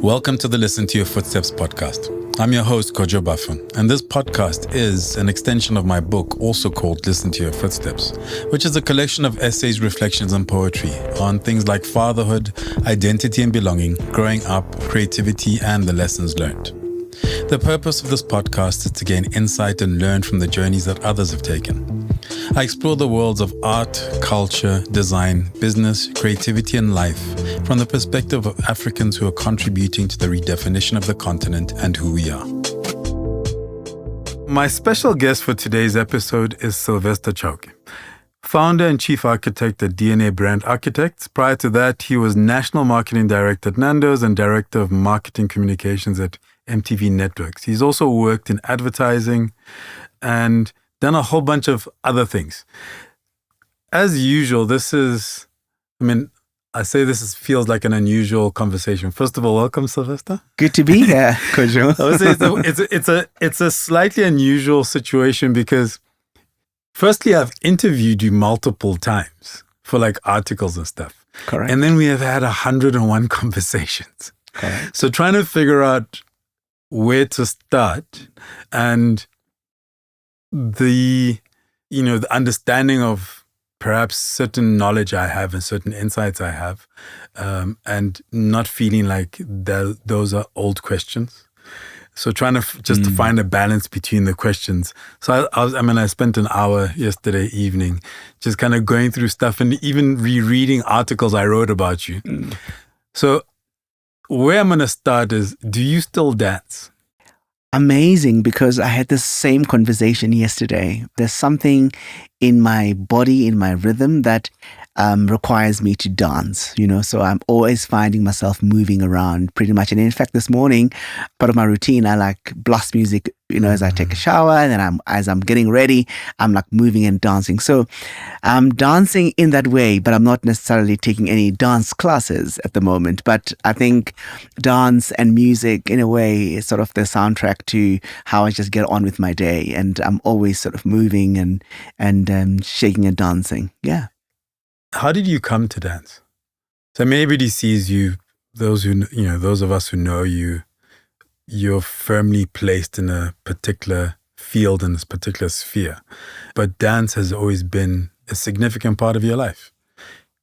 Welcome to the Listen to Your Footsteps podcast. I'm your host, Kojo Bafun, and this podcast is an extension of my book, also called Listen to Your Footsteps, which is a collection of essays, reflections, and poetry on things like fatherhood, identity and belonging, growing up, creativity, and the lessons learned. The purpose of this podcast is to gain insight and learn from the journeys that others have taken. I explore the worlds of art, culture, design, business, creativity, and life from the perspective of Africans who are contributing to the redefinition of the continent and who we are. My special guest for today's episode is Sylvester Chauke, founder and chief architect at DNA Brand Architects. Prior to that, he was national marketing director at Nando's and director of marketing communications at MTV Networks. He's also worked in advertising and done a whole bunch of other things. As usual, feels like an unusual conversation. First of all, welcome, Sylvester. Good to be here, Kojo. I would say it's a slightly unusual situation because, firstly, I've interviewed you multiple times for like articles and stuff. Correct. And then we have had 101 conversations. Correct. So trying to figure out where to start and the understanding of perhaps certain knowledge I have and certain insights I have, and not feeling like those are old questions. So trying to to find a balance between the questions. So I spent an hour yesterday evening just kind of going through stuff and even rereading articles I wrote about you. So where I'm going to start is, do you still dance? Amazing, because I had the same conversation yesterday. There's something in my body, in my rhythm that requires me to dance, so I'm always finding myself moving around pretty much. And in fact, this morning, part of my routine, I like blast music, as I take a shower, and then as I'm getting ready, I'm like moving and dancing. So I'm dancing in that way, but I'm not necessarily taking any dance classes at the moment. But I think dance and music, in a way, is sort of the soundtrack to how I just get on with my day. And I'm always sort of moving and shaking and dancing. Yeah. How did you come to dance? So everybody sees you, those of us who know you, you're firmly placed in a particular field, in this particular sphere. But dance has always been a significant part of your life.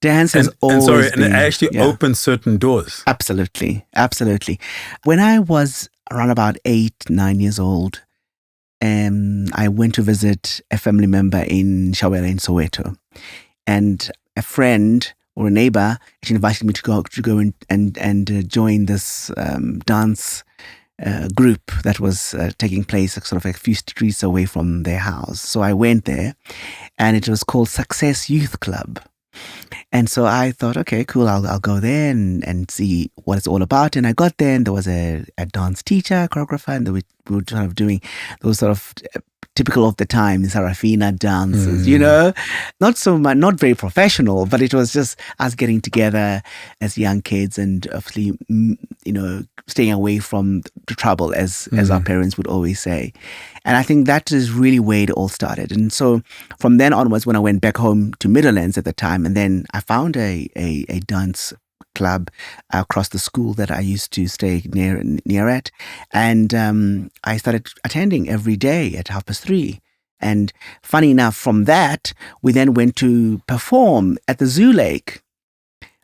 Dance has always been. And it actually opened certain doors. Absolutely. Absolutely. When I was around about 8-9 years old, I went to visit a family member in Shawela in Soweto. And a friend or a neighbor, she invited me to go and join this dance group that was taking place sort of a few streets away from their house. So I went there, and it was called Success Youth Club. And so I thought, okay, cool, I'll go there and see what it's all about. And I got there, and there was a dance teacher, choreographer, and we were sort of doing those sort of typical of the time, Sarafina dances, not so much, not very professional, but it was just us getting together as young kids and obviously, staying away from the trouble, as our parents would always say. And I think that is really where it all started. And so from then onwards, when I went back home to Middlelands at the time, and then I found a dance club across the school that I used to stay near at, and I started attending every day at 3:30. And funny enough, from that we then went to perform at the Zoo Lake.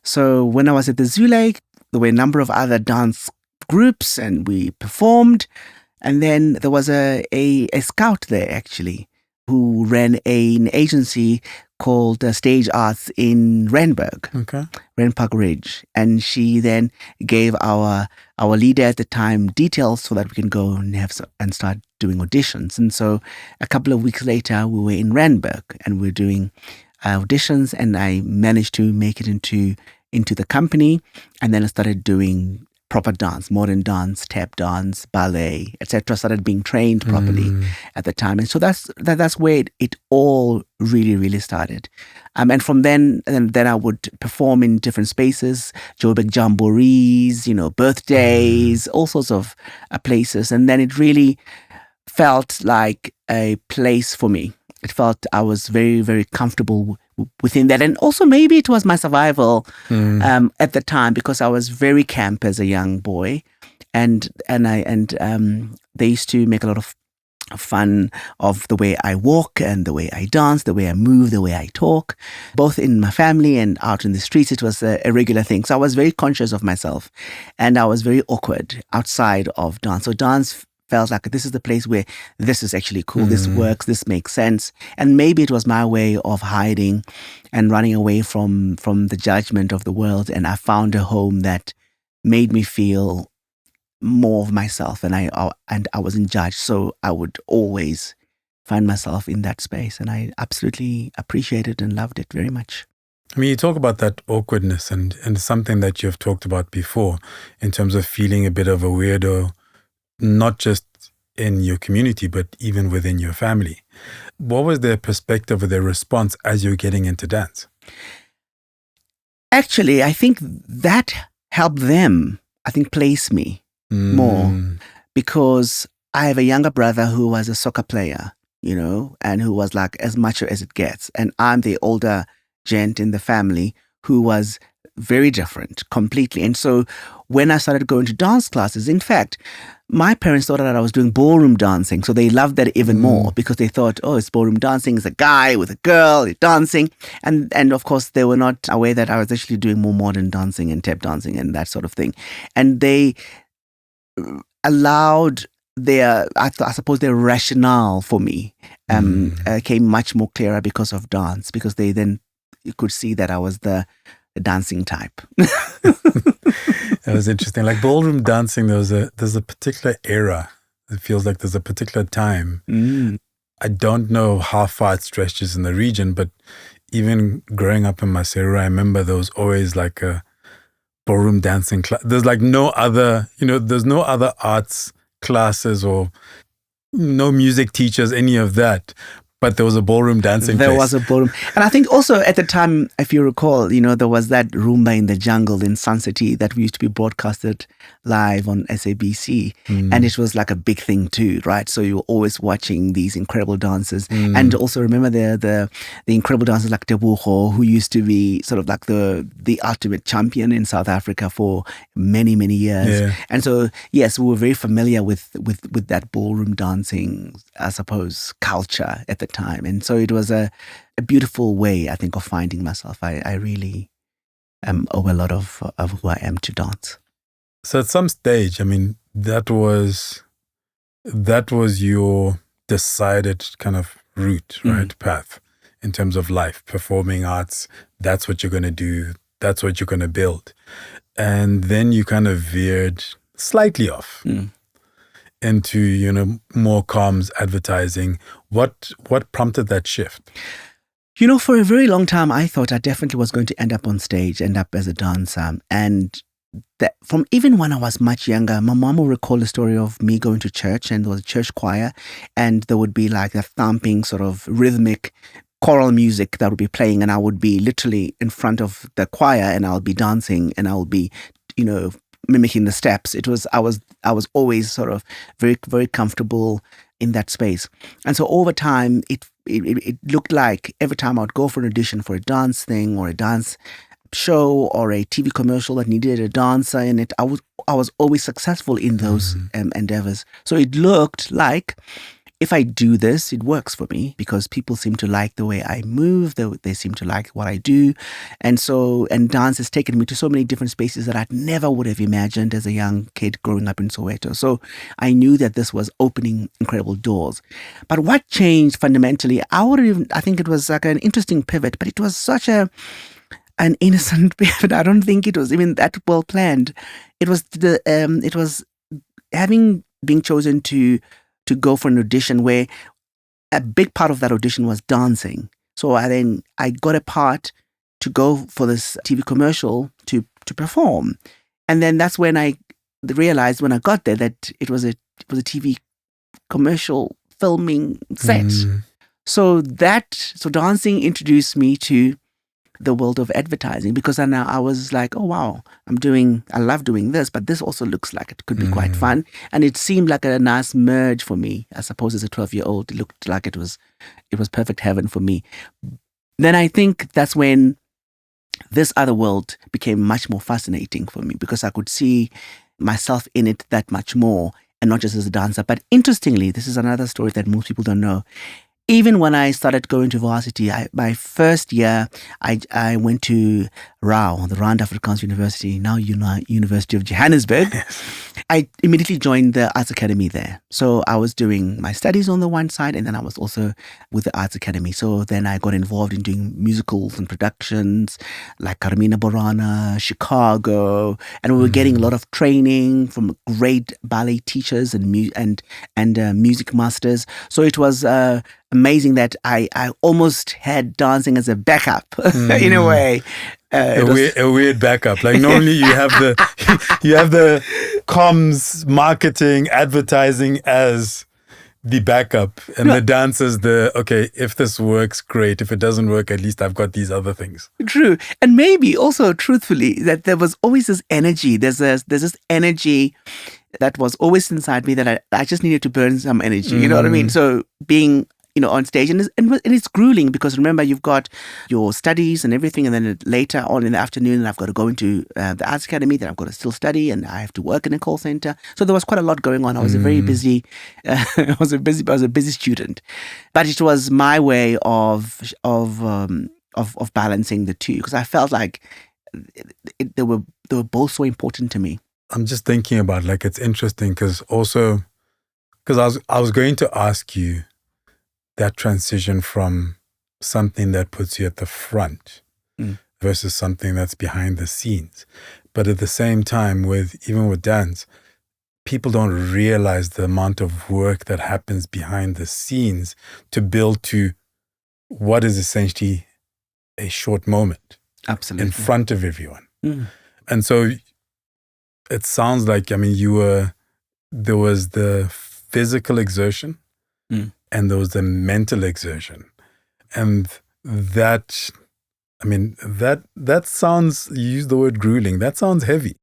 So when I was at the Zoo Lake, there were a number of other dance groups, and we performed. And then there was a scout there actually who ran an agency called Stage Arts in Randburg, Randpark Ridge. And she then gave our leader at the time details so that we can go and start doing auditions. And so a couple of weeks later, we were in Randburg and we were doing auditions, and I managed to make it into the company. And then I started doing proper dance, modern dance, tap dance, ballet, etc. Started being trained properly at the time. And so that's where it all really, really started. And from then I would perform in different spaces, Joburg jamborees, birthdays, all sorts of places. And then it really felt like a place for me. It felt I was very, very comfortable within that. And also maybe it was my survival at the time, because I was very camp as a young boy, and they used to make a lot of fun of the way I walk and the way I dance, the way I move, the way I talk, both in my family and out in the streets. It was a regular thing. So I was very conscious of myself, and I was very awkward outside of dance. So dance felt like this is the place where this is actually cool. This works. This makes sense. And maybe it was my way of hiding and running away from the judgment of the world. And I found a home that made me feel more of myself, and I wasn't judged. So I would always find myself in that space, and I absolutely appreciated and loved it very much. I mean, you talk about that awkwardness, and something that you've talked about before in terms of feeling a bit of a weirdo, not just in your community, but even within your family. What was their perspective or their response as you're getting into dance? Actually, I think that helped them, place me more, because I have a younger brother who was a soccer player, and who was like as macho as it gets. And I'm the older gent in the family who was very different completely. And so when I started going to dance classes, in fact, my parents thought that I was doing ballroom dancing. So they loved that even more, because they thought, oh, it's ballroom dancing. It's a guy with a girl, they're dancing. And of course, they were not aware that I was actually doing more modern dancing and tap dancing and that sort of thing. And they allowed their rationale for me came much more clearer because of dance, because they then could see that I was the dancing type. That was interesting. Like ballroom dancing, there's a particular era. It feels like there's a particular time. I don't know how far it stretches in the region, but even growing up in Maseru, I remember there was always like a ballroom dancing class. There's like no other, there's no other arts classes or no music teachers, any of that. But there was a ballroom dancing There place. was a ballroom. And I think also at the time, if you recall, there was that Rumba in the Jungle in Sun City that we used to be broadcasted live on SABC. And it was like a big thing too, right? So you were always watching these incredible dancers. And also remember the incredible dancers like Tebogo, who used to be sort of like the ultimate champion in South Africa for many, many years. Yeah. And so, yes, we were very familiar with that ballroom dancing, I suppose, culture at the time. And so it was a beautiful way, I think, of finding myself. I really owe a lot of who I am to dance. So at some stage, I mean, that was your decided kind of route, right? Path in terms of life, performing arts. That's what you're going to do. That's what you're going to build. And then you kind of veered slightly off into, more comms, advertising. What prompted that shift? For a very long time, I thought I definitely was going to end up on stage, end up as a dancer. And that from even when I was much younger, my mom will recall a story of me going to church, and there was a church choir, and there would be like a thumping sort of rhythmic choral music that would be playing, and I would be literally in front of the choir, and I'll be dancing, and I'll be, mimicking the steps. I was always sort of very, very comfortable in that space. And so over time, it looked like every time I would go for an audition for a dance thing or a dance show or a TV commercial that needed a dancer in it, I was always successful in those endeavors. So it looked like if I do this, it works for me, because people seem to like the way I move. They seem to like what I do. And dance has taken me to so many different spaces that I never would have imagined as a young kid growing up in Soweto. So I knew that this was opening incredible doors. But what changed fundamentally, I think it was like an interesting pivot, but it was such an innocent pivot. I don't think it was even that well planned. It was having been chosen to go for an audition where a big part of that audition was dancing. So I got a part to go for this TV commercial to perform. And then that's when I realized when I got there that it was a TV commercial filming set. So dancing introduced me to the world of advertising, because now I was like, oh wow, I love doing this, but this also looks like it could be quite fun. And it seemed like a nice merge for me. I suppose as a 12-year-old, it looked like it was perfect heaven for me. then I think that's when this other world became much more fascinating for me, because I could see myself in it that much more, and not just as a dancer. But interestingly, this is another story that most people don't know. Even when I started going to varsity, my first year, I went to RAU, the Rand Afrikaans University, now University of Johannesburg. I immediately joined the Arts Academy there. So I was doing my studies on the one side, and then I was also with the Arts Academy. So then I got involved in doing musicals and productions like Carmina Burana, Chicago, and we were getting a lot of training from great ballet teachers and music masters. So it was amazing that I almost had dancing as a backup in a way. A weird backup. Like normally you have the comms, marketing, advertising as the backup, and the dance is okay, if this works, great. If it doesn't work, at least I've got these other things. True. And maybe also truthfully that there was always this energy. There's this energy that was always inside me that I just needed to burn some energy. You know what I mean? So being on stage, and it's grueling, because remember, you've got your studies and everything, and then later on in the afternoon, I've got to go into the Arts Academy, then I've got to still study, and I have to work in a call center. So there was quite a lot going on. I was a very busy, I was a busy student, but it was my way of balancing the two, because I felt like they were both so important to me. I'm just thinking about, like, it's interesting because I was going to ask you that transition from something that puts you at the front versus something that's behind the scenes. But at the same time, even with dance, people don't realize the amount of work that happens behind the scenes to build to what is essentially a short moment. Absolutely. In front of everyone. And so it sounds like, there was the physical exertion, and there was the mental exertion. And that sounds, you use the word grueling, that sounds heavy.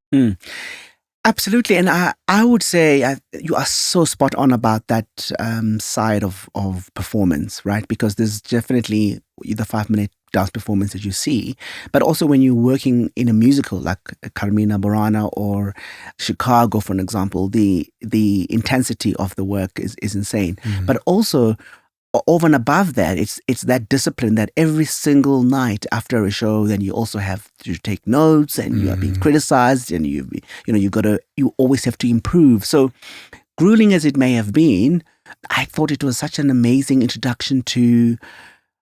Absolutely. And I would say you are so spot on about that side of performance, right? Because there's definitely the 5-minute dance performance that you see, but also when you're working in a musical like Carmina Burana or Chicago, for an example, the intensity of the work is insane. But also over and above that, it's that discipline that every single night after a show, then you also have to take notes, and you are being criticized, and you always have to improve. So grueling as it may have been, I thought it was such an amazing introduction to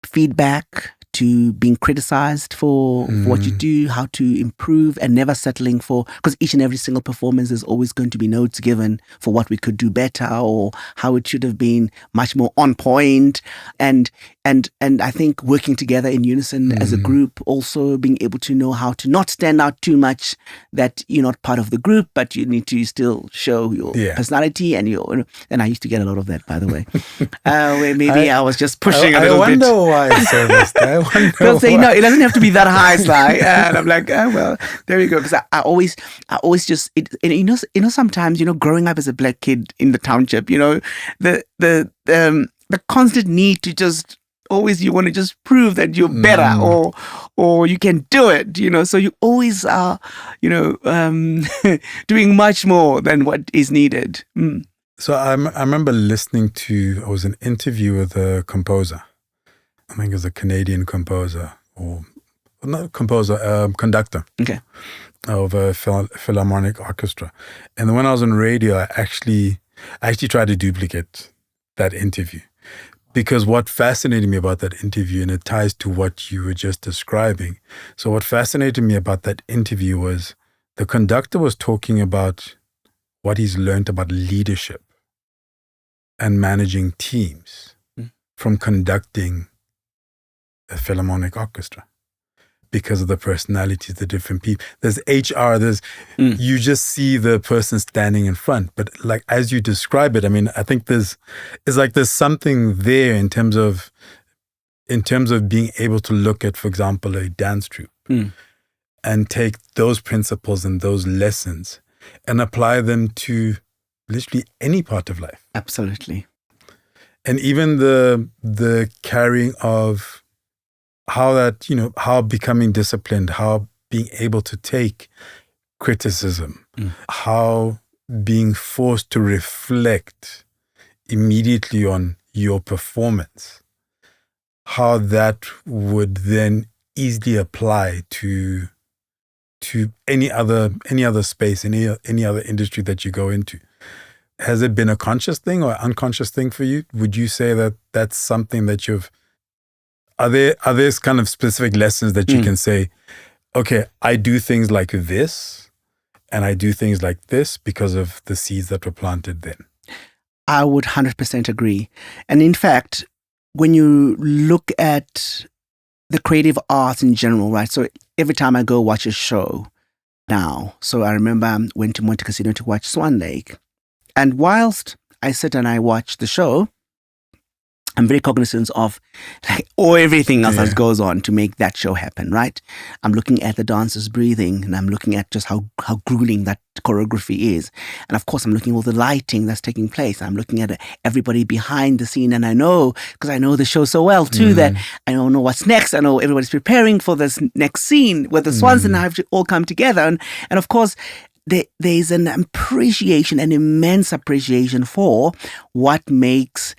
feedback, to being criticized for what you do, how to improve, and never settling for, because each and every single performance there's always going to be notes given for what we could do better or how it should have been much more on point. And I think working together in unison as a group, also being able to know how to not stand out too much, that you're not part of the group, but you need to still show your personality and and I used to get a lot of that, by the way, where maybe I was just pushing a little bit. I wonder why, Sylvester. They'll say, no, it doesn't have to be that high, Sly. And I'm like, oh, well, there we go. Because I always just, sometimes, growing up as a black kid in the township, the constant need to just always, you want to just prove that you're better or you can do it, so you always are, doing much more than what is needed. So I remember listening to, it was an interview with a composer. I think it was a Canadian composer, or not composer, conductor. Okay. Of a philharmonic orchestra. And then when I was on radio, I actually tried to duplicate that interview, because what fascinated me about that interview, and it ties to what you were just describing. So what fascinated me about that interview was the conductor was talking about what he's learned about leadership and managing teams from conducting a philharmonic orchestra, because of the personalities, the different people. There's HR, you just see the person standing in front. But like, as you describe it, I think there's something there in terms of being able to look at, for example, a dance troupe and take those principles and those lessons and apply them to literally any part of life. Absolutely. And even the carrying of how that, how becoming disciplined, how being able to take criticism, how being forced to reflect immediately on your performance, how that would then easily apply to any other space, any other industry that you go into. Has it been a conscious thing or unconscious thing for you? Would you say that that's something that are there kind of specific lessons that you can say, okay, I do things like this and I do things like this because of the seeds that were planted then? I would 100% agree. And in fact, when you look at the creative arts in general, right? So every time I go watch a show now, so I remember I went to Monte Casino to watch Swan Lake. And whilst I sit and I watch the show, I'm very cognizant of everything else that goes on to make that show happen, right? I'm looking at the dancers breathing, and I'm looking at just how grueling that choreography is. And of course, I'm looking at all the lighting that's taking place. I'm looking at everybody behind the scene, and I know, because I know the show so well too, that I don't know what's next. I know everybody's preparing for this next scene where the swans and I have to all come together. And of course, there's an appreciation, an immense appreciation for what makes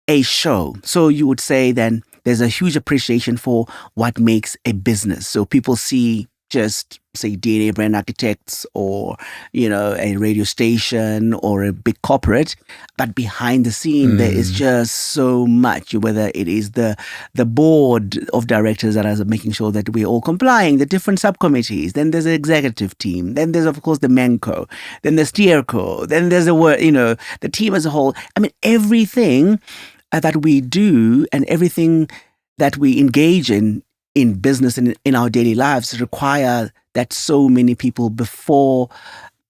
a show. So you would say then there's a huge appreciation for what makes a business. So people see just say DNA brand architects or, a radio station or a big corporate, but behind the scene, there is just so much, whether it is the board of directors that are making sure that we're all complying, the different subcommittees, then there's an executive team, then there's of course the Menco, then there's Steerco, then there's the team as a whole. I mean, everything that we do and everything that we engage in business and in our daily lives require that so many people, before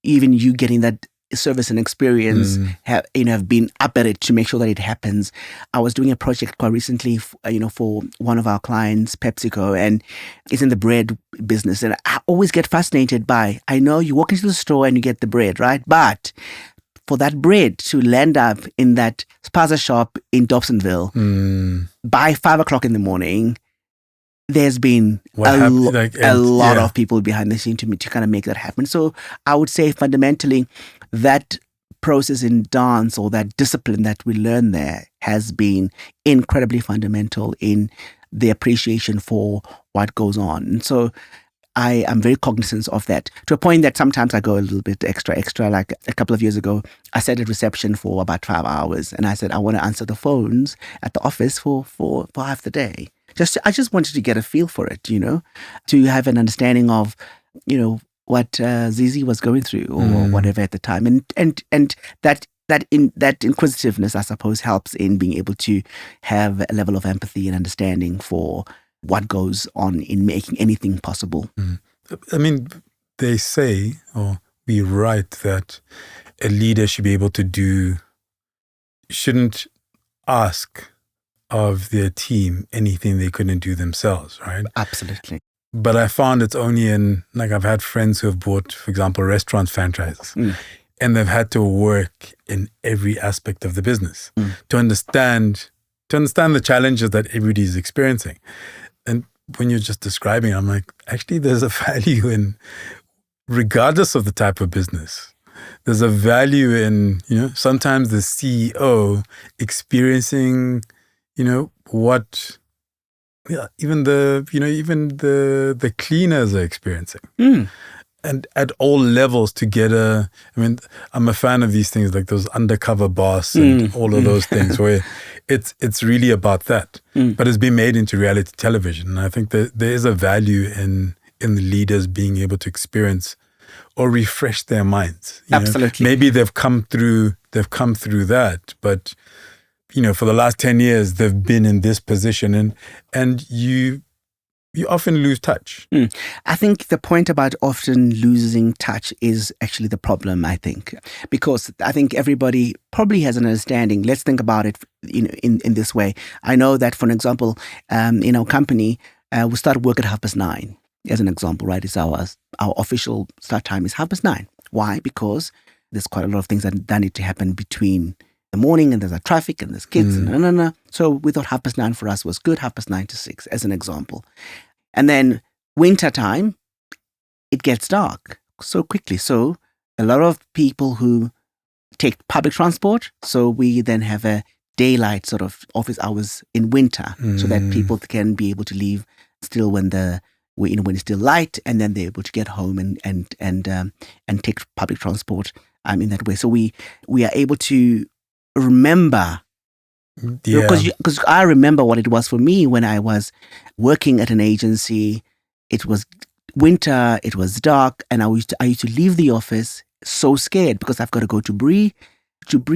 even you getting that service and experience, have been up at it to make sure that it happens. I was doing a project quite recently, for one of our clients, PepsiCo, and it's in the bread business. And I always get fascinated by, I know you walk into the store and you get the bread, right? But for that bread to land up in that spaza shop in Dobsonville by 5 o'clock in the morning, there's been a lot of people behind the scene to kind of make that happen. So I would say fundamentally that process in dance, or that discipline that we learn there, has been incredibly fundamental in the appreciation for what goes on. And so I am very cognizant of that, to a point that sometimes I go a little bit extra. Like a couple of years ago, I sat at reception for about 5 hours, and I said, I want to answer the phones at the office for half the day. I just wanted to get a feel for it, to have an understanding of, what Zizi was going through or whatever at the time. And that inquisitiveness, I suppose, helps in being able to have a level of empathy and understanding for what goes on in making anything possible. I mean, they say, or we write, that a leader should be able to shouldn't ask of their team anything they couldn't do themselves, right? Absolutely. But I found it's only I've had friends who have bought, for example, restaurant franchises, and they've had to work in every aspect of the business to understand the challenges that everybody's experiencing. And when you're just describing, I'm like, actually, there's a value in, regardless of the type of business, there's a value in, sometimes the CEO experiencing, what, even the cleaners are experiencing. And at all levels to get I'm a fan of these things, like those undercover boss and all of those things, where it's really about that. But it's been made into reality television. And I think that there is a value in the leaders being able to experience or refresh their minds. Absolutely. Maybe they've come through that, but for the last 10 years they've been in this position, and you often lose touch. I think the point about often losing touch is actually the problem, I think. Because I think everybody probably has an understanding. Let's think about it in this way. I know that, for an example, in our company, we start work at 9:30, as an example, right? It's our official start time is 9:30. Why? Because there's quite a lot of things that need to happen between the morning and there's a traffic and there's kids and. So we thought 9:30 for us was good, 9:30 to 6 as an example. And then winter time, it gets dark so quickly. So a lot of people who take public transport, so we then have a daylight sort of office hours in winter so that people can be able to leave still when it's still light, and then they're able to get home and take public transport in that way. So we are able to remember, because I remember what it was for me when I was working at an agency. It was winter, it was dark, and I used to leave the office so scared because I've got to go to Bree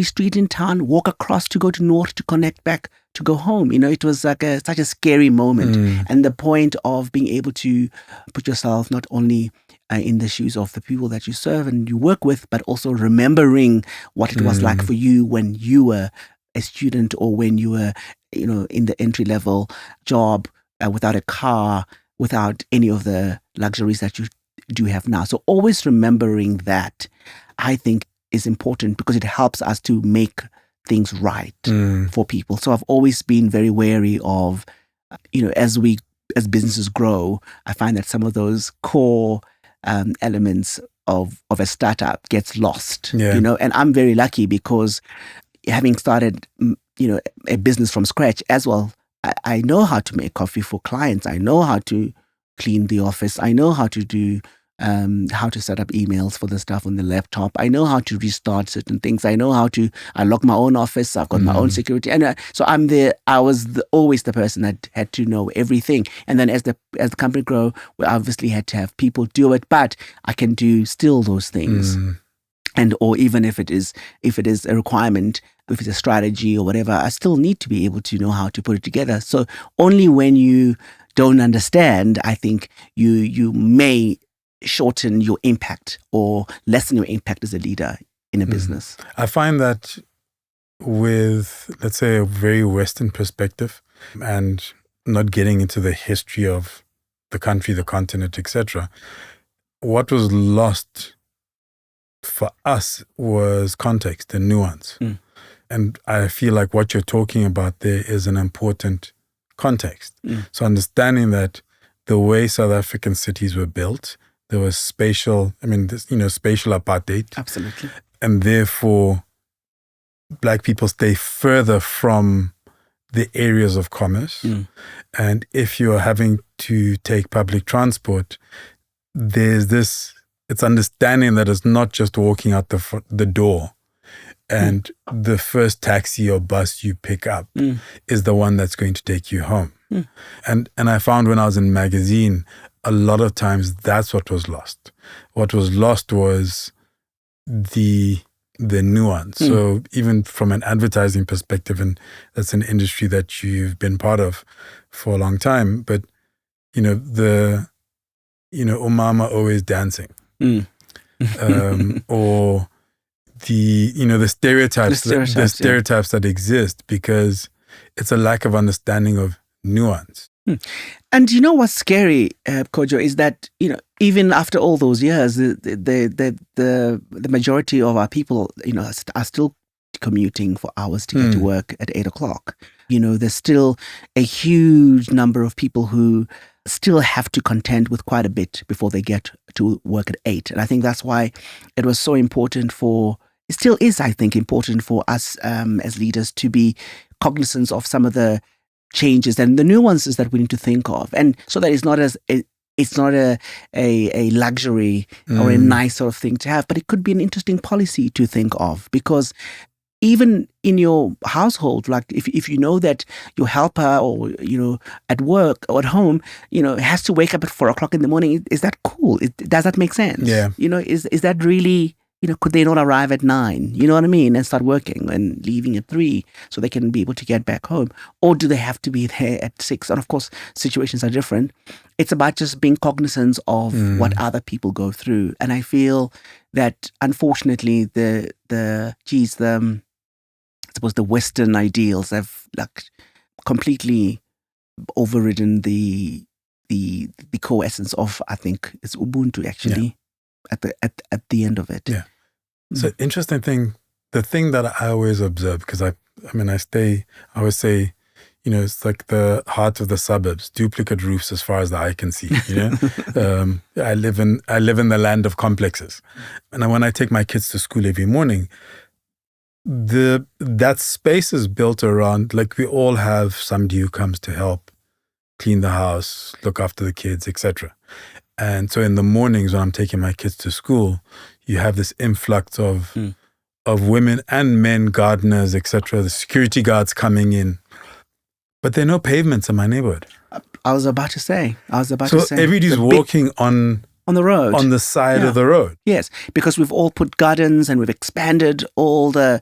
Street in town, walk across to go to North to connect back to go home. It was like such a scary moment. And the point of being able to put yourself not only in the shoes of the people that you serve and you work with, but also remembering what it was like for you when you were a student, or when you were, in the entry level job, without a car, without any of the luxuries that you do have now. So always remembering that, I think, is important because it helps us to make things right for people. So I've always been very wary of, as businesses grow, I find that some of those core elements of a startup gets lost. And I'm very lucky because having started, a business from scratch as well, I know how to make coffee for clients. I know how to clean the office. I know how to do how to set up emails for the stuff on the laptop. I know how to restart certain things. I know how to. I lock my own office. I've got my own security, and so I'm there. I was always the person that had to know everything. And then as the company grew, we obviously had to have people do it. But I can do still those things, or even if it is a requirement, if it's a strategy or whatever, I still need to be able to know how to put it together. So only when you don't understand, I think you may shorten your impact or lessen your impact as a leader in a business. I find that with, let's say, a very Western perspective and not getting into the history of the country, the continent, etc., what was lost for us was context and nuance. And I feel like what you're talking about there is an important context. So understanding that the way South African cities were built, there was spatial apartheid. Absolutely. And therefore, Black people stay further from the areas of commerce. And if you're having to take public transport, it's understanding that it's not just walking out the door and the first taxi or bus you pick up is the one that's going to take you home. And I found when I was in magazine, a lot of times that's what was lost. What was lost was the nuance. So even from an advertising perspective, and that's an industry that you've been part of for a long time, but umama always dancing, or the stereotypes that exist, because it's a lack of understanding of nuance. And what's scary, Kojo, is that even after all those years, the majority of our people are still commuting for hours to get to work at 8:00. There's still a huge number of people who still have to contend with quite a bit before they get to work at 8. And I think that's why it was so important it still is, I think, important for us as leaders to be cognizant of some of the changes and the nuances that we need to think of, and so that it's not a luxury or a nice sort of thing to have, but it could be an interesting policy to think of, because even in your household, like if you know that your helper or at work or at home has to wake up at 4:00 in the morning, is that cool? Does that make sense? Is that really could they not arrive at 9, you know what I mean, and start working and leaving at 3 so they can be able to get back home? Or do they have to be there at 6? And of course, situations are different. It's about just being cognizant of what other people go through. And I feel that, unfortunately, the Western ideals have completely overridden the core essence of, I think, it's Ubuntu actually. At the end of it. So interesting thing the thing that I always observe, because I always say, it's like the heart of the suburbs, duplicate roofs as far as the eye can see. I live in the land of complexes, and when I take my kids to school every morning, that space is built around, like, we all have somebody who comes to help clean the house, look after the kids, etc. And so in the mornings when I'm taking my kids to school, you have this influx of women and men, gardeners, etc. The security guards coming in. But there are no pavements in my neighborhood. I was about to say. So everybody's walking on the road, on the side of the road. Yes, because we've all put gardens and we've expanded all the,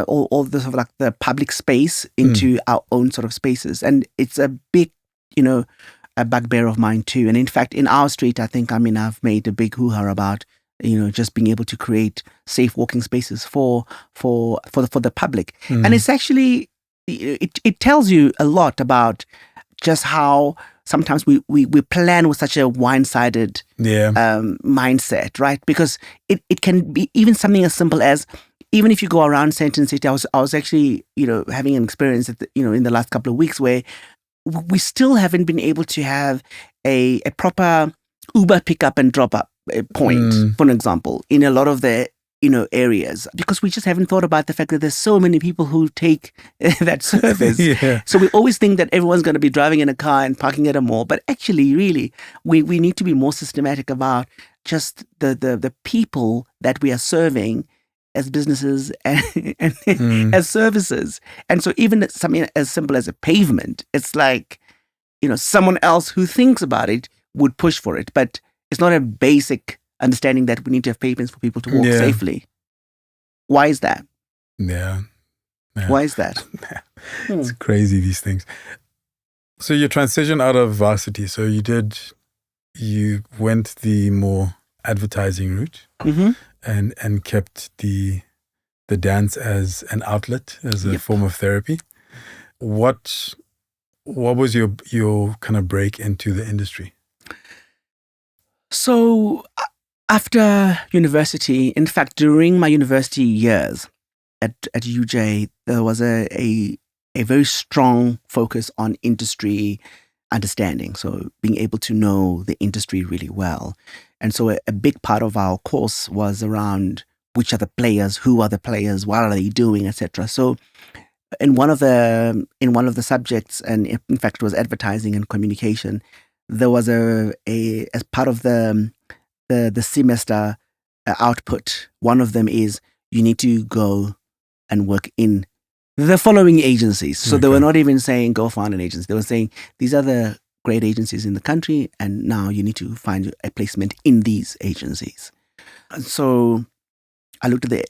all the sort of like the public space into our own sort of spaces, and it's a big, a bugbear of mine too. And in fact, in our street, I've made a big hoo-ha about, just being able to create safe walking spaces for the public, and it's actually. It tells you a lot about just how sometimes we plan with such a one-sided mindset, right? Because it can be even something as simple as, even if you go around Sandton City, I was actually, having an experience in the last couple of weeks where we still haven't been able to have a proper Uber pickup and drop up point, for an example, in a lot of the areas, because we just haven't thought about the fact that there's so many people who take that service. So we always think that everyone's going to be driving in a car and parking at a mall, but actually, really, we need to be more systematic about just the people that we are serving as businesses and as services. And so even something as simple as a pavement, it's like, someone else who thinks about it would push for it, but it's not a basic understanding that we need to have pavements for people to walk safely. Why is that? Yeah. Why is that? It's crazy, these things. So your transition out of varsity, so you went the more advertising route and kept the dance as an outlet, as a form of therapy. What was your kind of break into the industry? So after university, in fact, during my university years at UJ, there was a very strong focus on industry understanding. So being able to know the industry really well. And so a big part of our course was around which are the players, who are the players, what are they doing, etc. So in one of the subjects, and in fact it was advertising and communication, there was as part of the semester output, one of them is you need to go and work in the following agencies. So they were not even saying go find an agency. They were saying these are the great agencies in the country, and now you need to find a placement in these agencies. And so I looked at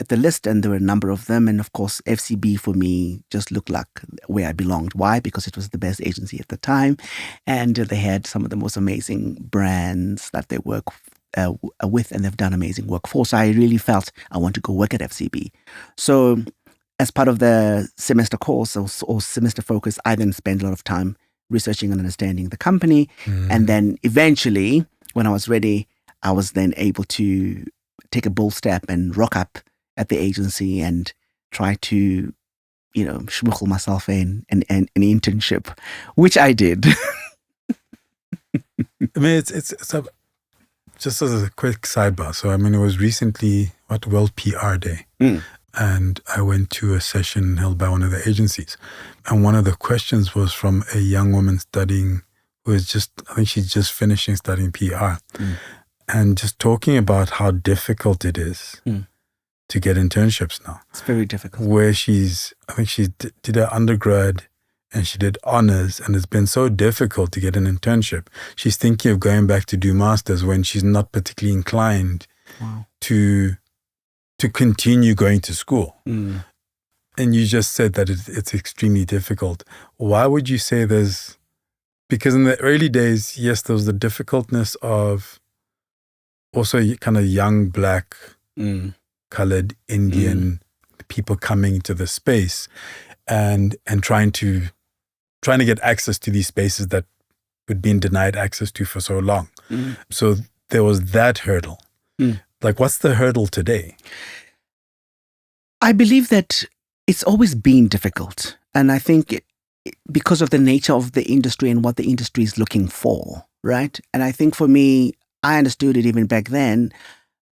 the list, and there were a number of them. And of course, FCB for me just looked like where I belonged. Why? Because it was the best agency at the time. And they had some of the most amazing brands that they work with, and they've done amazing work for. So I really felt I want to go work at FCB. So as part of the semester course or semester focus, I then spent a lot of time researching and understanding the company. And then eventually, when I was ready, I was then able to take a bold step and rock up at the agency and try to, schmuggle myself in an internship, which I did. I mean, it's just as a quick sidebar. So, it was recently World PR Day. And I went to a session held by one of the agencies. And one of the questions was from a young woman studying, I think she's just finishing studying PR. And just talking about how difficult it is to get internships now. It's very difficult. Where I think she did her undergrad and she did honors, and it's been so difficult to get an internship. She's thinking of going back to do masters when she's not particularly inclined to continue going to school. And you just said that it's extremely difficult. Why would you say because in the early days, yes, there was the difficultness of also kind of young, black, colored, Indian people coming to the space and trying to get access to these spaces that we'd been denied access to for so long. So there was that hurdle. Like, what's the hurdle today? I believe that it's always been difficult. And I think because of the nature of the industry and what the industry is looking for, right? And I think for me, I understood it even back then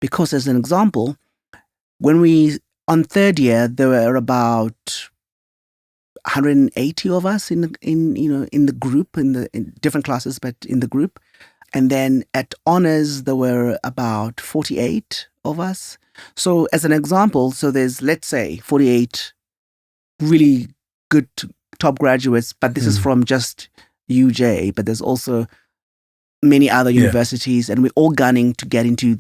because, as an example, on third year, there were about 180 of us in the group, in different classes, but in the group. And then at honors, there were about 48 of us. So as an example, so there's, let's say, 48 really good top graduates, but this is from just UJ, but there's also many other universities, and we're all gunning to get into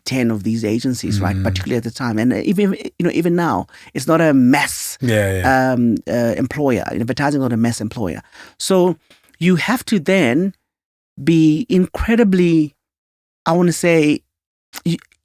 10 of these agencies, right? Particularly at the time. And even now, it's not a mass employer. Advertising is not a mass employer. So you have to then be incredibly, I want to say,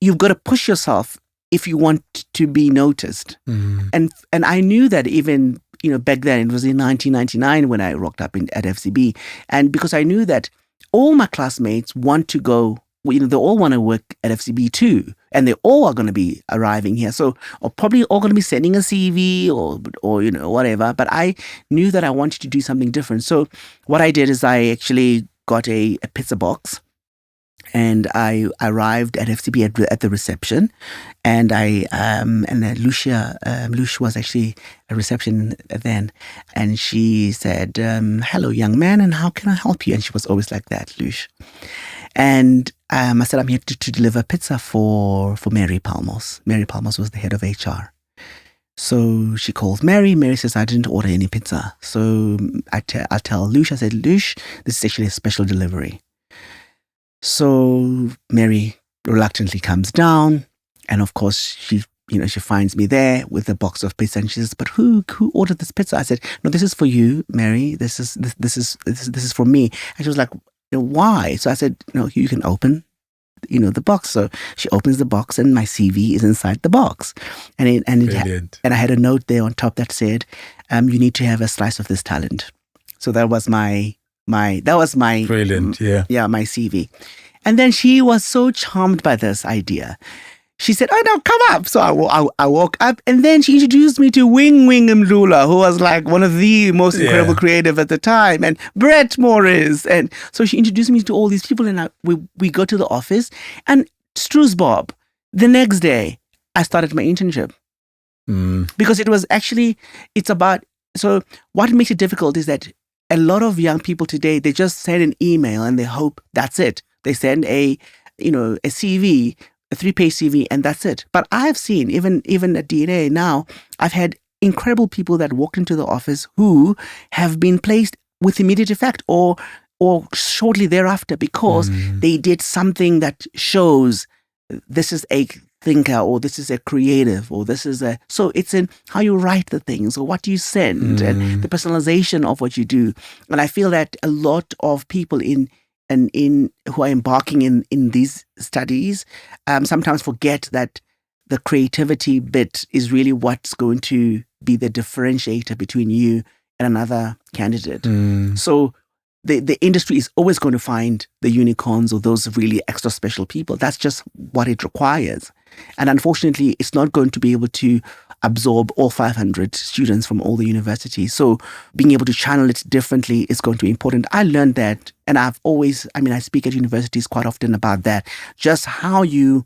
you've got to push yourself if you want to be noticed. And I knew that even, back then, it was in 1999 when I rocked up at FCB. And because I knew that all my classmates want to go, they all want to work at FCB too. And they all are going to be arriving here. So, or probably all going to be sending a CV or whatever. But I knew that I wanted to do something different. So what I did is I actually got a pizza box. And I arrived at FCB at the reception, and Lucia was actually a reception then, and she said, "Hello, young man, and how can I help you?" And she was always like that, Lucia. And I said, "I'm here to deliver pizza for Mary Palmos." Mary Palmos was the head of HR. So she calls Mary. Mary says, "I didn't order any pizza." So I tell Lucia, I said, "Lucia, this is actually a special delivery." So Mary reluctantly comes down, and of course she finds me there with a box of pizza, and she says, "But who ordered this pizza?" I said, "No, this is for you, Mary. This is for me." And she was like, "Why?" So I said, "No, you can open, the box." So she opens the box, and my CV is inside the box, and I had a note there on top that said, "You need to have a slice of this talent." So that was my brilliant, my CV. And then she was so charmed by this idea. She said, "Oh no, come up." So I walk up, and then she introduced me to Wing Mdlula, who was like one of the most incredible creative at the time, and Brett Morris. And so she introduced me to all these people, and we go to the office, and Struisbob, the next day, I started my internship. Because so what makes it difficult is that a lot of young people today, they just send an email and they hope that's it. They send a CV, a 3-page CV, and that's it. But I've seen, even at DNA now, I've had incredible people that walked into the office who have been placed with immediate effect or shortly thereafter because they did something that shows this is a thinker, or this is a creative, or this is so it's in how you write the things, or what you send, and the personalization of what you do. And I feel that a lot of people in who are embarking in these studies sometimes forget that the creativity bit is really what's going to be the differentiator between you and another candidate. So the industry is always going to find the unicorns or those really extra special people. That's just what it requires. And unfortunately, it's not going to be able to absorb all 500 students from all the universities. So being able to channel it differently is going to be important. I learned that, and I speak at universities quite often about that, just how you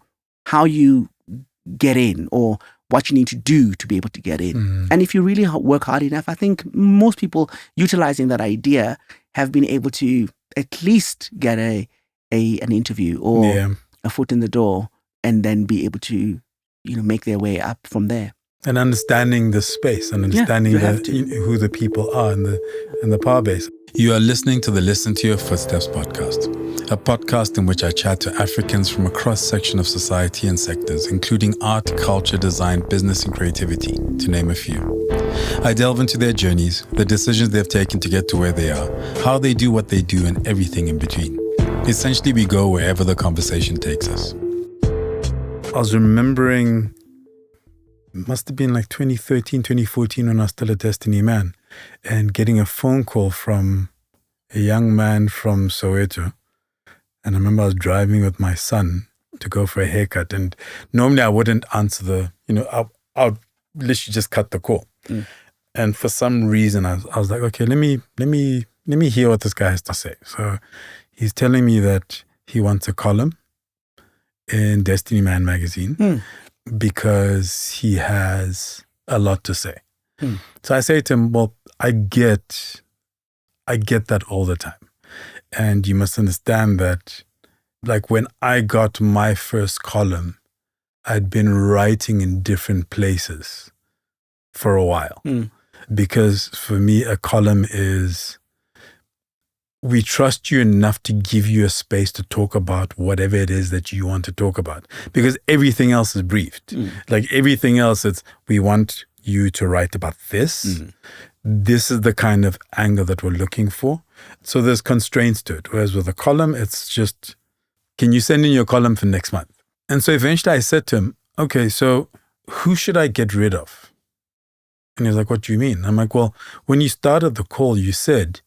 get in, or what you need to do to be able to get in. And if you really work hard enough, I think most people utilizing that idea have been able to at least get an interview or a foot in the door, and then be able to make their way up from there. And understanding the space and understanding who the people are and the power base. You are listening to the Listen to Your Footsteps podcast, a podcast in which I chat to Africans from a cross-section of society and sectors, including art, culture, design, business, and creativity, to name a few. I delve into their journeys, the decisions they've taken to get to where they are, how they do what they do, and everything in between. Essentially, we go wherever the conversation takes us. I was remembering, it must have been like 2013, 2014 when I was still a Destiny man, and getting a phone call from a young man from Soweto. And I remember I was driving with my son to go for a haircut, and normally I wouldn't answer I would literally just cut the call. And for some reason, I was like, okay, let me hear what this guy has to say. So he's telling me that he wants a column in Destiny Man magazine because he has a lot to say. So I say to him, well, I get that all the time. And you must understand that, like, when I got my first column, I'd been writing in different places for a while. Because for me, a column is, we trust you enough to give you a space to talk about whatever it is that you want to talk about. Because everything else is briefed. Like everything else, it's, we want you to write about this. This is the kind of angle that we're looking for. So there's constraints to it. Whereas with a column, it's just, can you send in your column for next month? And so eventually I said to him, okay, so who should I get rid of? And he's like, what do you mean? I'm like, well, when you started the call, you said,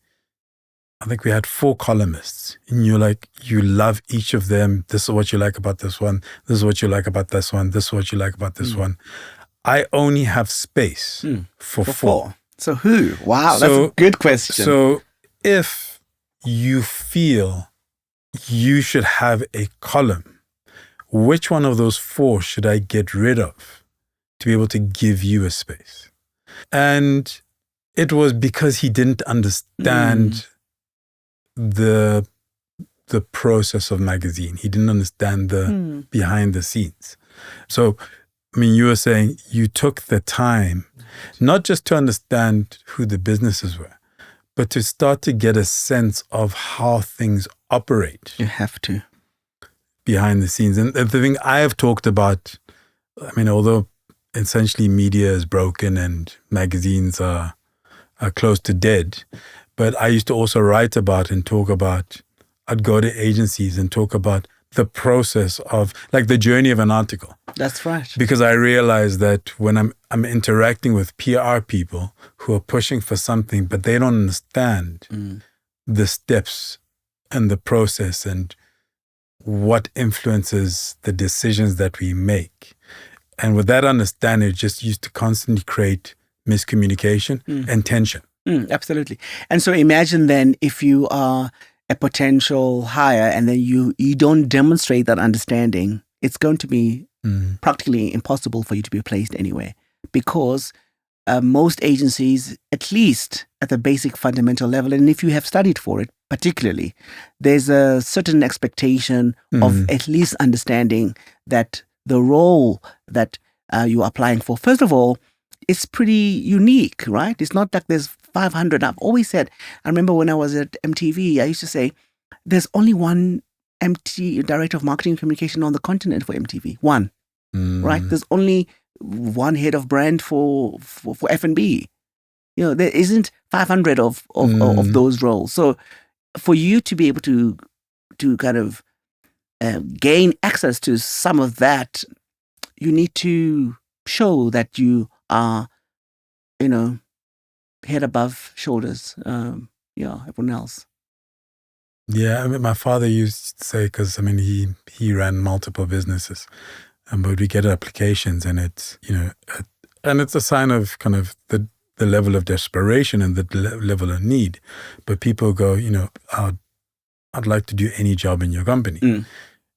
I think we had 4 columnists. And you're like, you love each of them. This is what you like about this one. This is what you like about this one. This is what you like about this one. I only have space for 4. So who? Wow, that's a good question. So if you feel you should have a column, which one of those 4 should I get rid of to be able to give you a space? And it was because he didn't understand the process of magazine. He didn't understand the behind the scenes. So, I mean, you were saying you took the time, not just to understand who the businesses were, but to start to get a sense of how things operate. You have to. Behind the scenes. And the thing I have talked about, I mean, although essentially media is broken and magazines are close to dead, but I used to also write about and talk about, I'd go to agencies and talk about the process of, like, the journey of an article. That's right. Because I realized that when I'm interacting with PR people who are pushing for something, but they don't understand the steps and the process and what influences the decisions that we make. And with that understanding, it just used to constantly create miscommunication and tension. Absolutely. And so imagine then if you are a potential hire and then you don't demonstrate that understanding, it's going to be practically impossible for you to be placed anywhere, because most agencies, at least at the basic fundamental level, and if you have studied for it particularly, there's a certain expectation of at least understanding that the role that you're applying for, first of all, it's pretty unique, right? It's not like there's 500. I've always said, I remember when I was at MTV, I used to say, there's only one director of marketing and communication on the continent for MTV. One, right? There's only one head of brand for F&B. You know, there isn't 500 of those roles. So for you to be able to kind of gain access to some of that, you need to show that you are, head above shoulders, everyone else. Yeah, I mean, my father used to say, because I mean, he ran multiple businesses, but we get applications, and it's and it's a sign of kind of the level of desperation and the level of need. But people go, I'd like to do any job in your company,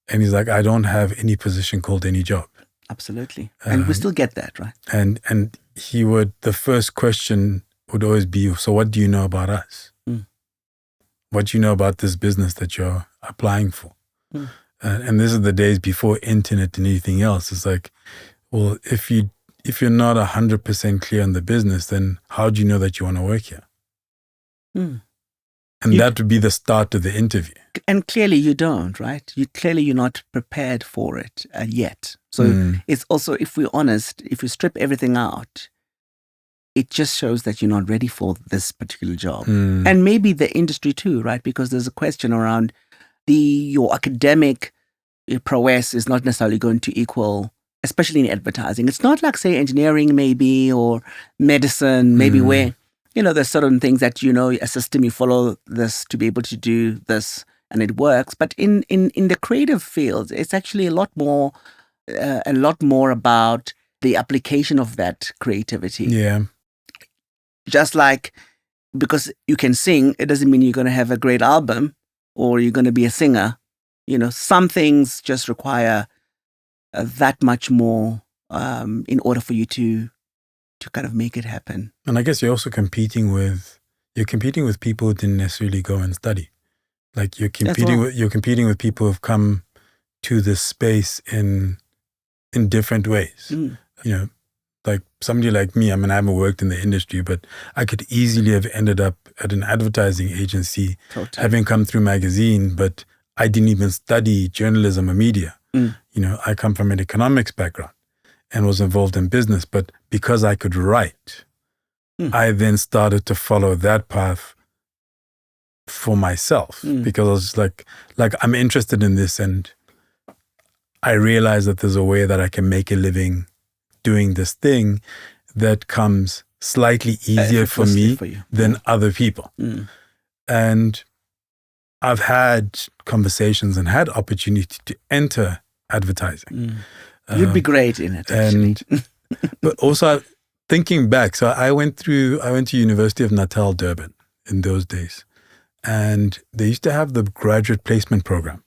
and he's like, I don't have any position called any job. Absolutely, and we still get that, right? And he would, the first question would always be, so what do you know about us? What do you know about this business that you're applying for? And this is the days before internet and anything else. It's like, well, if you're not 100% clear on the business, then how do you know that you want to work here? And that would be the start of the interview. And clearly you don't, right? You're not prepared for it yet. So it's also, if we're honest, if you strip everything out, it just shows that you're not ready for this particular job. And maybe the industry too, right? Because there's a question around your academic prowess is not necessarily going to equal, especially in advertising. It's not like, say, engineering maybe, or medicine, maybe where, there's certain things that, a system, you follow this to be able to do this and it works. But in the creative fields, it's actually a lot more about the application of that creativity. Yeah. Just like, because you can sing, it doesn't mean you're going to have a great album or you're going to be a singer. Some things just require that much more in order for you to kind of make it happen. And I guess you're also competing with people who didn't necessarily go and study. Like you're competing with people who've come to this space in different ways. Like somebody like me, I mean, I haven't worked in the industry, but I could easily have ended up at an advertising agency, having come through magazine, but I didn't even study journalism or media. I come from an economics background and was involved in business, but because I could write, I then started to follow that path for myself because I was like I'm interested in this, and I realized that there's a way that I can make a living doing this thing that comes slightly easier for me than other people. And I've had conversations and had opportunity to enter advertising. You'd be great in it, actually. But also thinking back, so I went to University of Natal, Durban in those days. And they used to have the graduate placement program.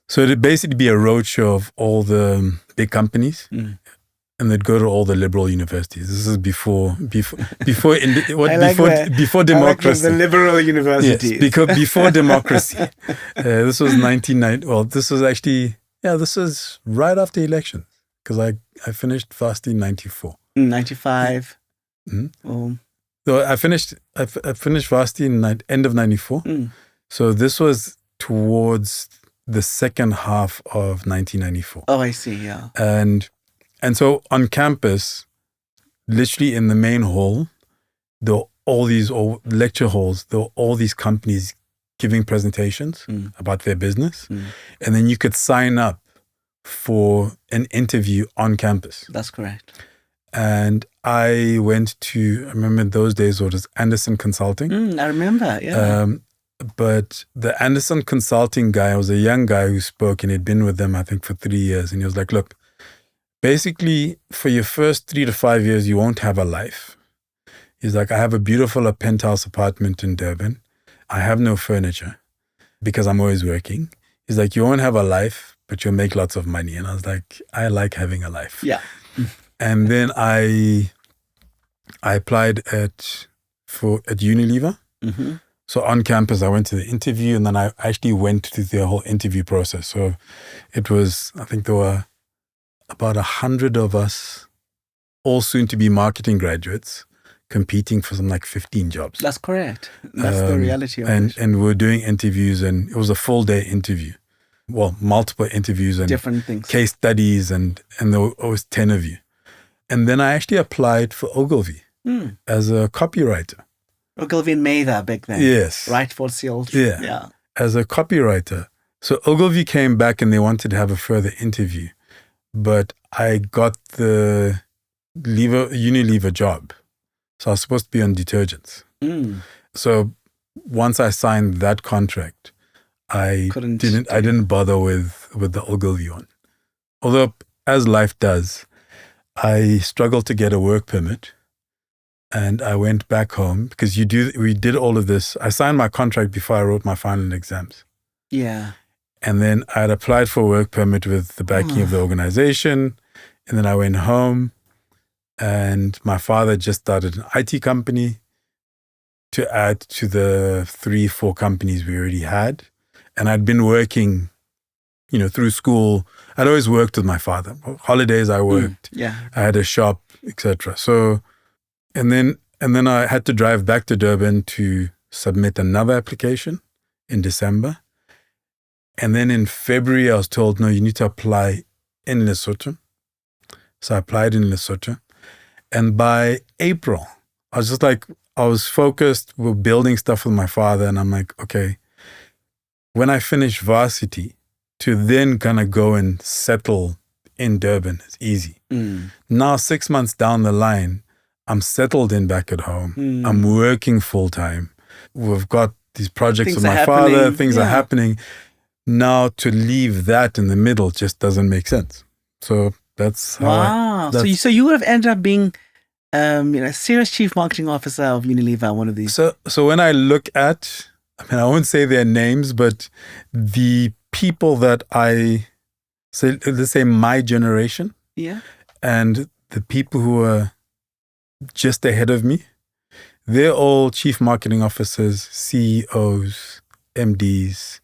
So it'd basically be a roadshow of all the big companies. And they'd go to all the liberal universities. This is before democracy. The liberal universities. Yes, because before democracy. This was 1990. Well, this was actually, this was right after elections, because I finished varsity in 94. 95. So I finished varsity in end of 94. So this was towards the second half of 1994. Oh, I see. Yeah. And so on campus, literally in the main hall, there were all these lecture halls, there were all these companies giving presentations about their business. And then you could sign up for an interview on campus. That's correct. And I remember in those days it was Anderson Consulting. I remember, yeah. But the Anderson Consulting guy was a young guy who spoke, and he'd been with them, I think, for 3 years. And he was like, look, basically, for your first 3 to 5 years, you won't have a life. He's like, I have a beautiful penthouse apartment in Durban. I have no furniture because I'm always working. He's like, you won't have a life, but you'll make lots of money. And I was like, I like having a life. Yeah. And then I applied at Unilever. So on campus, I went to the interview, and then I actually went through the whole interview process. So it was, I think there were about 100 of us, all soon to be marketing graduates, competing for some like 15 jobs. That's correct. That's the reality of it. And we were doing interviews, and it was a full day interview. Well, multiple interviews and different things, case studies, and there were always 10 of you. And then I actually applied for Ogilvy as a copywriter. Ogilvy and Mather back then. Yes. Right for Seals. Yeah. As a copywriter. So Ogilvy came back and they wanted to have a further interview. But I got the Unilever job. So I was supposed to be on detergents. So once I signed that contract, I didn't bother with the Ogilvy one. Although, as life does, I struggled to get a work permit, and I went back home because we did all of this. I signed my contract before I wrote my final exams. Yeah. And then I had applied for a work permit with the backing of the organization. And then I went home, and my father just started an IT company to add to the 3-4 companies we already had. And I'd been working, through school. I'd always worked with my father. Holidays I worked. Yeah. I had a shop, etc. So, and then I had to drive back to Durban to submit another application in December. And then in February, I was told, no, you need to apply in Lesotho. So I applied in Lesotho. And by April, I was just like, I was focused with building stuff with my father. And I'm like, okay, when I finish varsity, to then kind of go and settle in Durban is easy. Now, 6 months down the line, I'm settled in back at home. I'm working full time. We've got these projects with my father. Things are happening. Now, to leave that in the middle just doesn't make sense. So That's how Wow. that's, So you would have ended up being, serious chief marketing officer of Unilever, one of these. so when I look at, I won't say their names, but the people that let's say my generation, Yeah. and the people who are just ahead of me, they're all chief marketing officers, CEOs, MDs.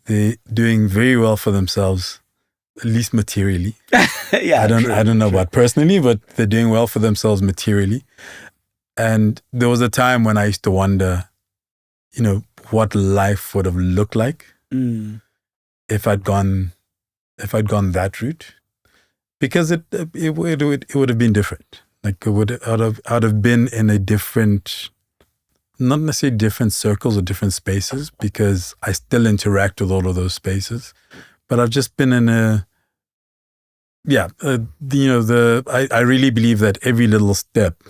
They're doing very well for themselves, at least materially. Yeah. I don't know about personally, but they're doing well for themselves materially. And there was a time when I used to wonder, what life would have looked like if I'd gone that route, because it would have been different. Like I'd have been in a different, not necessarily different circles or different spaces, because I still interact with all of those spaces, but I've just been in I really believe that every little step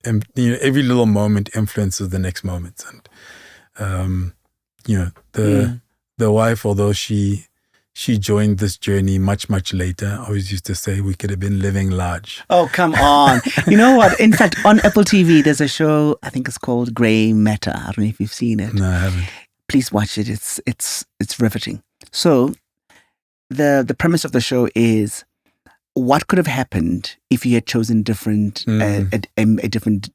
and every little moment influences the next moment. And the wife, although she joined this journey much, much later, I always used to say we could have been living large. Oh, come on. You know what? In fact, on Apple TV, there's a show, I think it's called Grey Matter. I don't know if you've seen it. No, I haven't. Please watch it. It's riveting. So the premise of the show is, what could have happened if you had chosen a different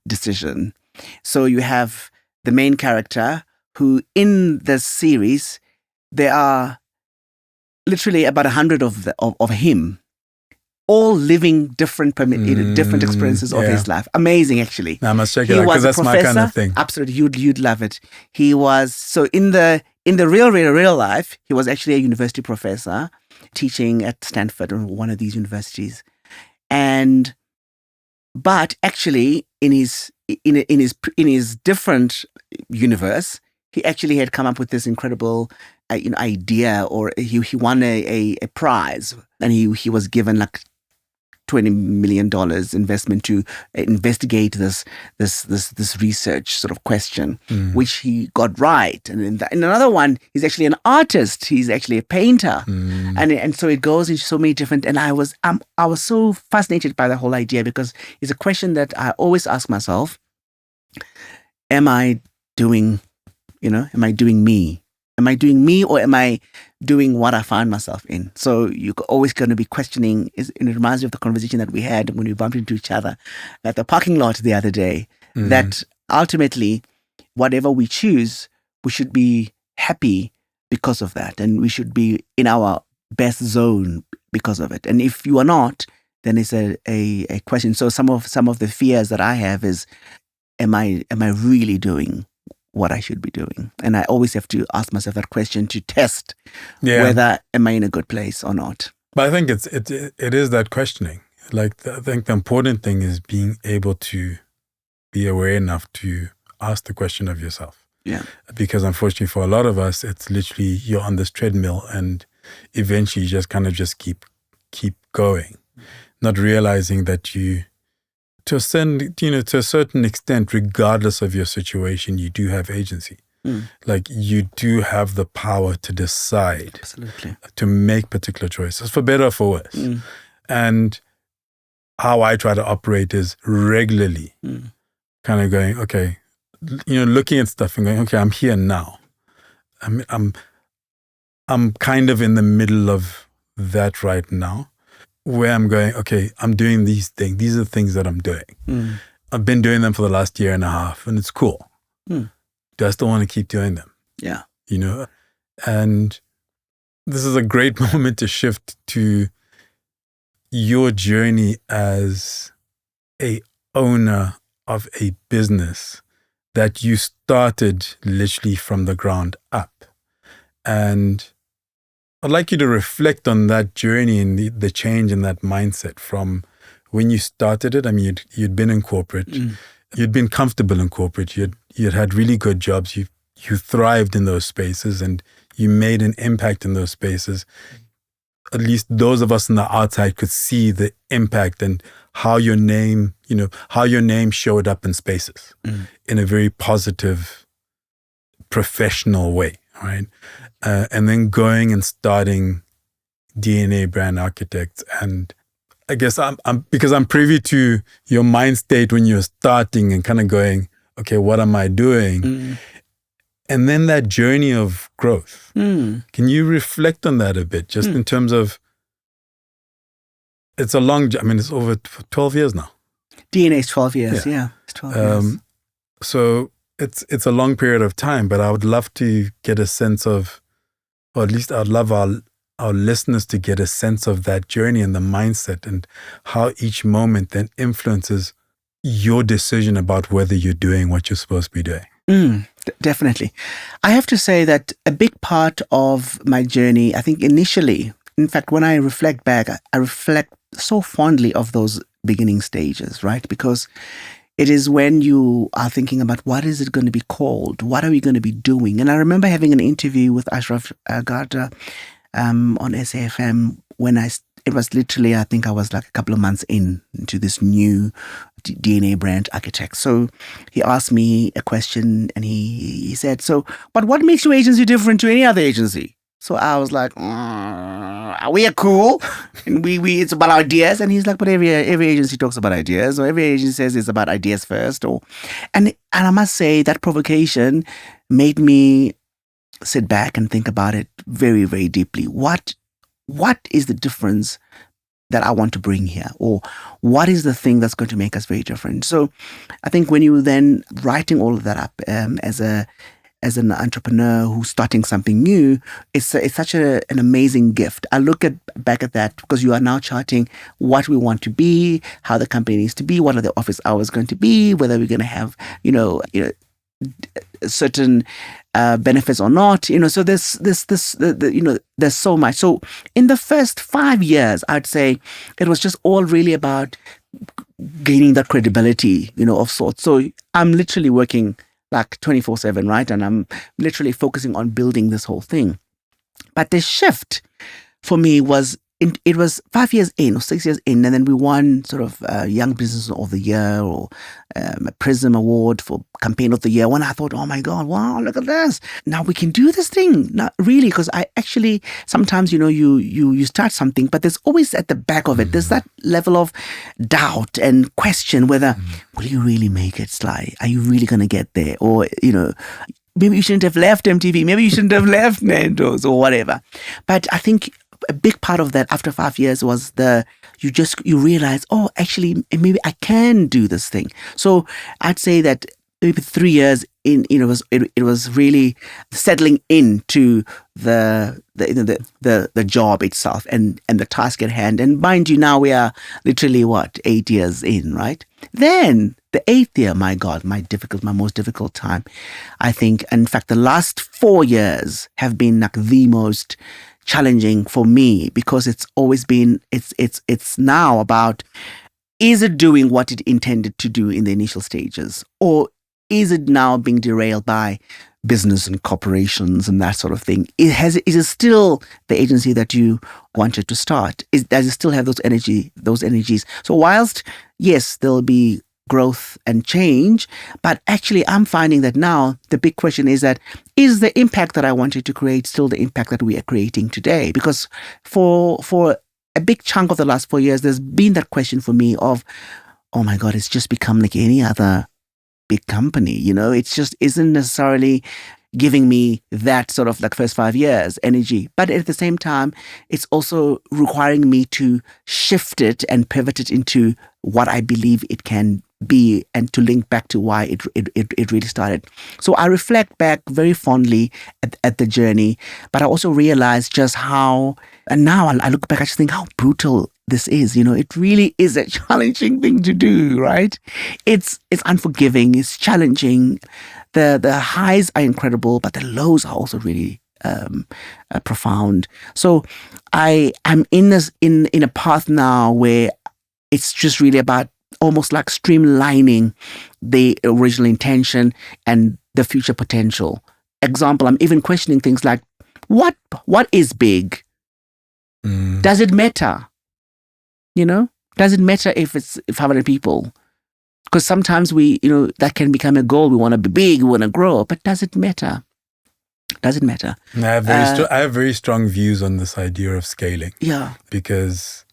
decision? So you have the main character who, in this series, there are literally about 100 of him, all living different experiences of his life. Amazing, actually. I must check it out, because that's my kind of thing. Absolutely, you'd love it. He was, so in the real life, he was actually a university professor teaching at Stanford or one of these universities, but actually in his different universe, he actually had come up with this incredible idea, or he won a prize, and he was given like $20 million investment to investigate this research sort of question, which he got right. And in another one, he's actually an artist. He's actually a painter, and so it goes into so many different. And I was so fascinated by the whole idea, because it's a question that I always ask myself: am I doing me? Am I doing me, or am I doing what I find myself in? So you're always going to be questioning. It reminds me of the conversation that we had when we bumped into each other at the parking lot the other day, that ultimately, whatever we choose, we should be happy because of that. And we should be in our best zone because of it. And if you are not, then it's a question. So some of the fears that I have is, am I really doing what I should be doing? And I always have to ask myself that question to test whether am I in a good place or not. But I think it is that questioning. Like, I think the important thing is being able to be aware enough to ask the question of yourself. Yeah. Because unfortunately for a lot of us, it's literally you're on this treadmill, and eventually you just kind of just keep going, not realizing that you, to a certain extent, regardless of your situation, you do have agency. Like, you do have the power to decide, absolutely, to make particular choices, for better or for worse. And how I try to operate is regularly kind of going, okay, looking at stuff and going, okay, I'm here now. I'm kind of in the middle of that right now, where I'm going, okay, I'm doing these things. These are the things that I'm doing. I've been doing them for the last year and a half, and it's cool. Do I still want to keep doing them? Yeah. And this is a great moment to shift to your journey as a owner of a business that you started literally from the ground up. And I'd like you to reflect on that journey and the change in that mindset from when you started it. I mean, you'd been in corporate, you'd been comfortable in corporate, you'd had really good jobs, you thrived in those spaces, and you made an impact in those spaces. At least those of us on the outside could see the impact and how your name showed up in spaces in a very positive, professional way, right? And then going and starting DNA Brand Architects, and I guess I'm because I'm privy to your mind state when you're starting and kind of going, okay, what am I doing? And then that journey of growth. Can you reflect on that a bit, just in terms of, it's a long, I mean, it's over 12 years now. DNA is 12 years. Yeah, it's 12 years. So it's a long period of time, but I would love to get a sense of, or at least I'd love our listeners to get a sense of that journey and the mindset and how each moment then influences your decision about whether you're doing what you're supposed to be doing. Definitely. I have to say that a big part of my journey, I think initially, in fact, when I reflect back, I reflect so fondly of those beginning stages, right? Because it is when you are thinking about what is it going to be called? What are we going to be doing? And I remember having an interview with Ashraf Garda on SAFM when it was literally, I think I was like a couple of months into this new DNA brand architect. So he asked me a question and he said, so, but what makes your agency different to any other agency? So I was like, we are cool, and we it's about ideas. And he's like, but every agency talks about ideas, or every agency says it's about ideas first. And I must say that provocation made me sit back and think about it very, very deeply. What is the difference that I want to bring here, or what is the thing that's going to make us very different? So I think when you then writing all of that up as an entrepreneur who's starting something new, it's such an amazing gift. I look back at that because you are now charting what we want to be, how the company needs to be, what are the office hours going to be, whether we're going to have, certain benefits or not. So there's so much. So in the first 5 years, I'd say it was just all really about gaining that credibility, of sorts. So I'm literally working like 24/7, right? And I'm literally focusing on building this whole thing. But the shift for me was, it was 5 years in or 6 years in, and then we won sort of Young Business of the Year or a Prism Award for Campaign of the Year. When I thought, oh my God, wow, look at this. Now we can do this thing. Not really, because I actually, sometimes, you start something, but there's always at the back of it, there's that level of doubt and question whether, will you really make it, Sly? Are you really going to get there? Or, maybe you shouldn't have left MTV. Maybe you shouldn't have left Nando's or whatever. But I think a big part of that after 5 years was you realize, oh, actually, maybe I can do this thing. So I'd say that maybe 3 years in, it was really settling into the job itself and the task at hand. And mind you, now we are literally 8 years in, right? Then the 8th year, my God, my most difficult time, I think. In fact, the last 4 years have been like the most challenging for me, because it's always been, it's now about, is it doing what it intended to do in the initial stages, or is it now being derailed by business and corporations and that sort of thing? Is it still the agency that you wanted to start? Does it still have those energies? So whilst, yes, there'll be growth and change, but actually I'm finding that now the big question is the impact that I wanted to create still the impact that we are creating today? Because for a big chunk of the last 4 years, there's been that question for me of, oh my God, it's just become like any other big company, it just isn't necessarily giving me that sort of like first 5 years energy. But at the same time, it's also requiring me to shift it and pivot it into what I believe it can be, and to link back to why it really started. So I reflect back very fondly at the journey, but I also realize just how, and now I look back, I just think how brutal this is. It really is a challenging thing to do, right? It's unforgiving, it's challenging. The highs are incredible, but the lows are also really profound. So I'm in a path now where it's just really about almost like streamlining the original intention and the future potential. Example, I'm even questioning things like, what is big? Does it matter? Does it matter if it's 500 people? Because sometimes that can become a goal. We want to be big, we want to grow, but does it matter? Does it matter? I have very strong views on this idea of scaling. Yeah. Because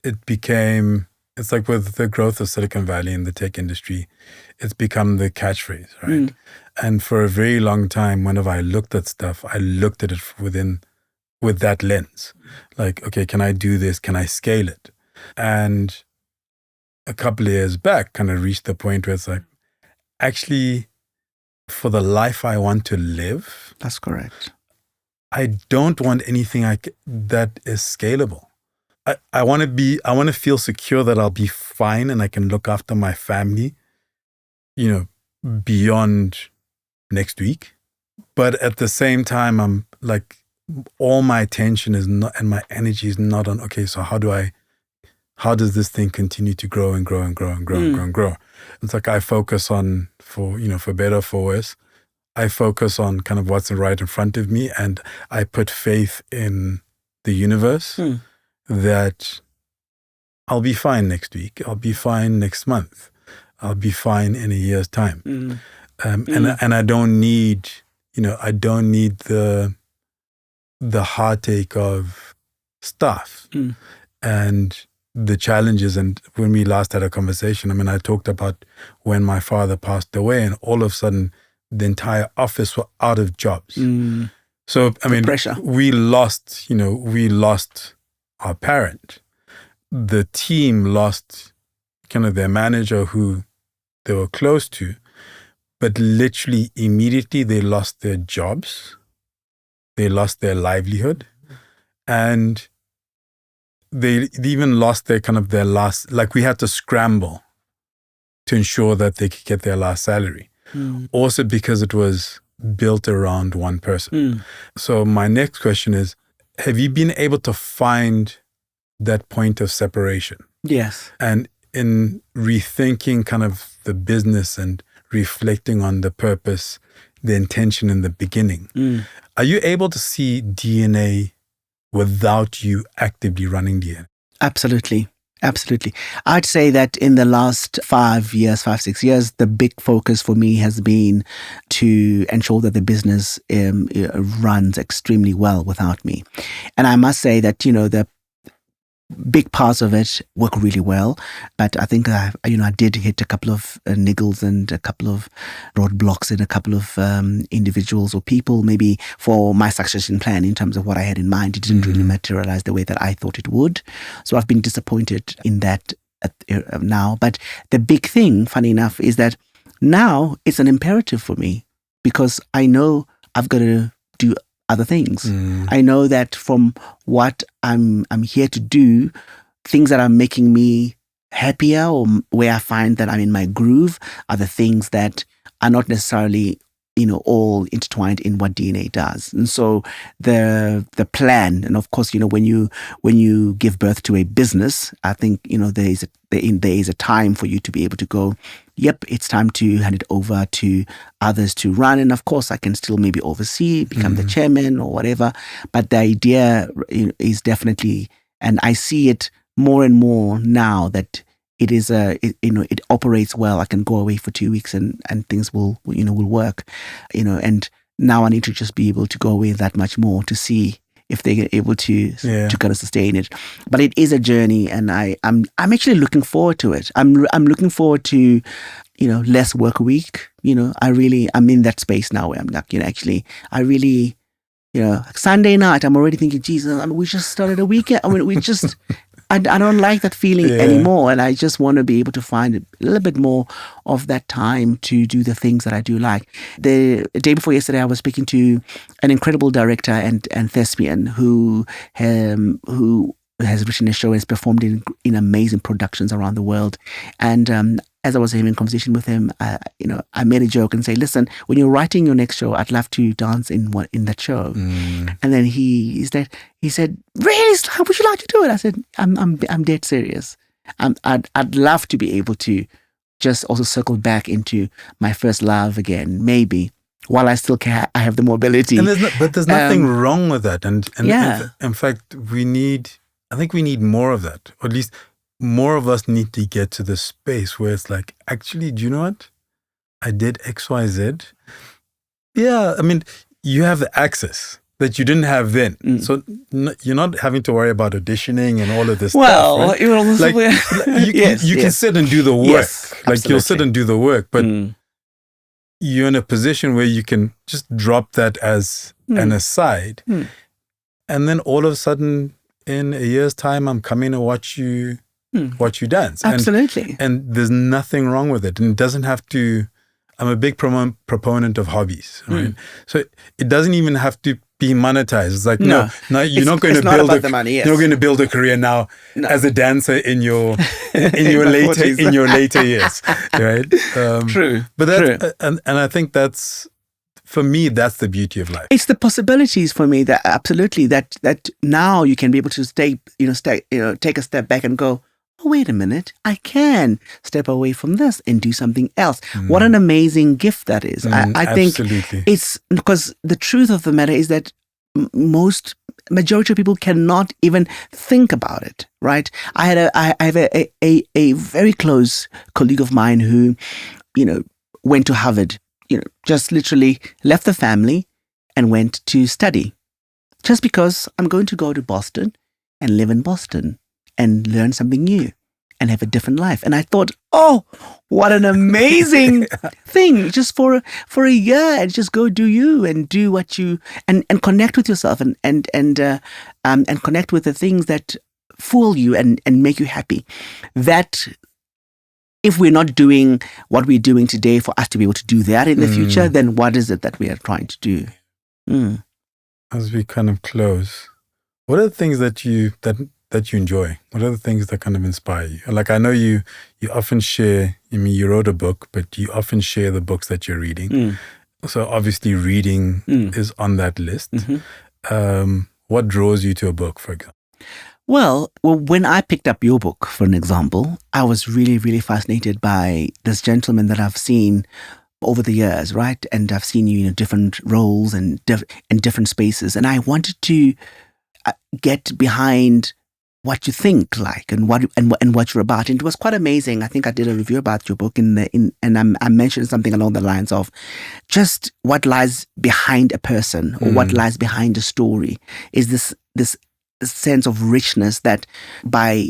it's like with the growth of Silicon Valley and the tech industry, it's become the catchphrase, right? And for a very long time, whenever I looked at stuff, I looked at it with that lens. Like, okay, can I do this? Can I scale it? And a couple of years back, kind of reached the point where it's like, actually, for the life I want to live, That's correct. I don't want anything that is scalable. I want to feel secure that I'll be fine and I can look after my family, beyond next week. But at the same time, I'm like, all my attention is not, and my energy is not on, okay, so how does this thing continue to grow and grow and grow and grow and grow and grow? It's like I focus on, for better or for worse, I focus on kind of what's right in front of me, and I put faith in the universe that I'll be fine next week. I'll be fine next month. I'll be fine in a year's time. And I don't need, the heartache of stuff and the challenges. And when we last had a conversation, I talked about when my father passed away, and all of a sudden the entire office were out of jobs. So, pressure. we lost our parent. The team lost kind of their manager who they were close to, but literally immediately they lost their jobs. They lost their livelihood, and they even lost their last, like we had to scramble to ensure that they could get their last salary. Also because it was built around one person. So my next question is, have you been able to find that point of separation? Yes. And in rethinking kind of the business and reflecting on the purpose, the intention in the beginning, are you able to see DNA without you actively running DNA? Absolutely. I'd say that in the last 5, 6 years, the big focus for me has been to ensure that the business runs extremely well without me. And I must say that, the big parts of it work really well, but I think I did hit a couple of niggles and a couple of roadblocks in a couple of individuals or people, maybe for my succession plan in terms of what I had in mind. It didn't really materialize the way that I thought it would. So I've been disappointed in that now. But the big thing, funny enough, is that now it's an imperative for me because I know I've got to do other things. I know that from what I'm here to do, things that are making me happier or where I find that I'm in my groove are the things that are not necessarily, all intertwined in what DNA does. And so the plan, and of course, when you give birth to a business, I think, there is a time for you to be able to go, yep, it's time to hand it over to others to run. And of course, I can still maybe oversee, become the chairman or whatever. But the idea is definitely, and I see it more and more now that it is it operates well. I can go away for 2 weeks and things will work, and now I need to just be able to go away that much more to see if they're able to kind of sustain it. But it is a journey, and I'm actually looking forward to it. I'm looking forward to, less work a week. I'm in that space now where I'm like, I really, Sunday night, I'm already thinking, Jesus, we just started a weekend. I don't like that feeling anymore. And I just want to be able to find a little bit more of that time to do the things that I do like. The day before yesterday, I was speaking to an incredible director and thespian who has written a show and has performed in amazing productions around the world. And as I was having a conversation with him, I made a joke and say, "Listen, when you're writing your next show, I'd love to dance in that show." And then he said, "Really, how would you like to do it?" I said, "I'm dead serious. I'd love to be able to just also circle back into my first love again, maybe." While I still I have the mobility, and there's nothing wrong with that. And in fact, I think we need more of that, or at least more of us need to get to the space where it's like, actually, do you know what? I did X, Y, Z. Yeah, you have the access. that you didn't have then. So you're not having to worry about auditioning and all of this stuff. Right? You can sit and do the work. Yes, like you'll sit and do the work, but you're in a position where you can just drop that as an aside. And then all of a sudden, in a year's time, I'm coming to watch you dance. Absolutely. And there's nothing wrong with it. And it doesn't have to, I'm a big proponent of hobbies, right? So it doesn't even have to be monetized. It's like, no, you're not going to build you're not going to build a career now as a dancer in your later years, right? True. But that, and I think that's, for me, that's the beauty of life. It's the possibilities for me that absolutely that now you can be able to take a step back and go, oh, wait a minute, I can step away from this and do something else. What an amazing gift that is. I think it's because the truth of the matter is that majority of people cannot even think about it, right? I have a very close colleague of mine who, went to Harvard, just literally left the family and went to study just because I'm going to go to Boston and live in Boston and learn something new and have a different life. And I thought, oh, what an amazing thing, just for a year, and just go do you and do what you, and connect with yourself and connect with the things that fool you and make you happy. That if we're not doing what we're doing today for us to be able to do that in the future, then what is it that we are trying to do? As we kind of close, what are the things that you enjoy? What are the things that kind of inspire you? Like, I know you often share, you wrote a book, but you often share the books that you're reading. So obviously reading is on that list. What draws you to a book, for example? Well, when I picked up your book, for an example, I was really, really fascinated by this gentleman that I've seen over the years, right? And I've seen you in different roles and in different spaces. And I wanted to get behind what you think like and what you're about. And it was quite amazing. I think I did a review about your book and I mentioned something along the lines of just what lies behind a person or what lies behind a story is this sense of richness that by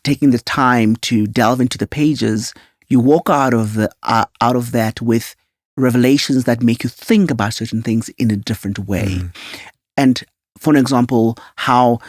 taking the time to delve into the pages, you walk out of that with revelations that make you think about certain things in a different way. And for an example, how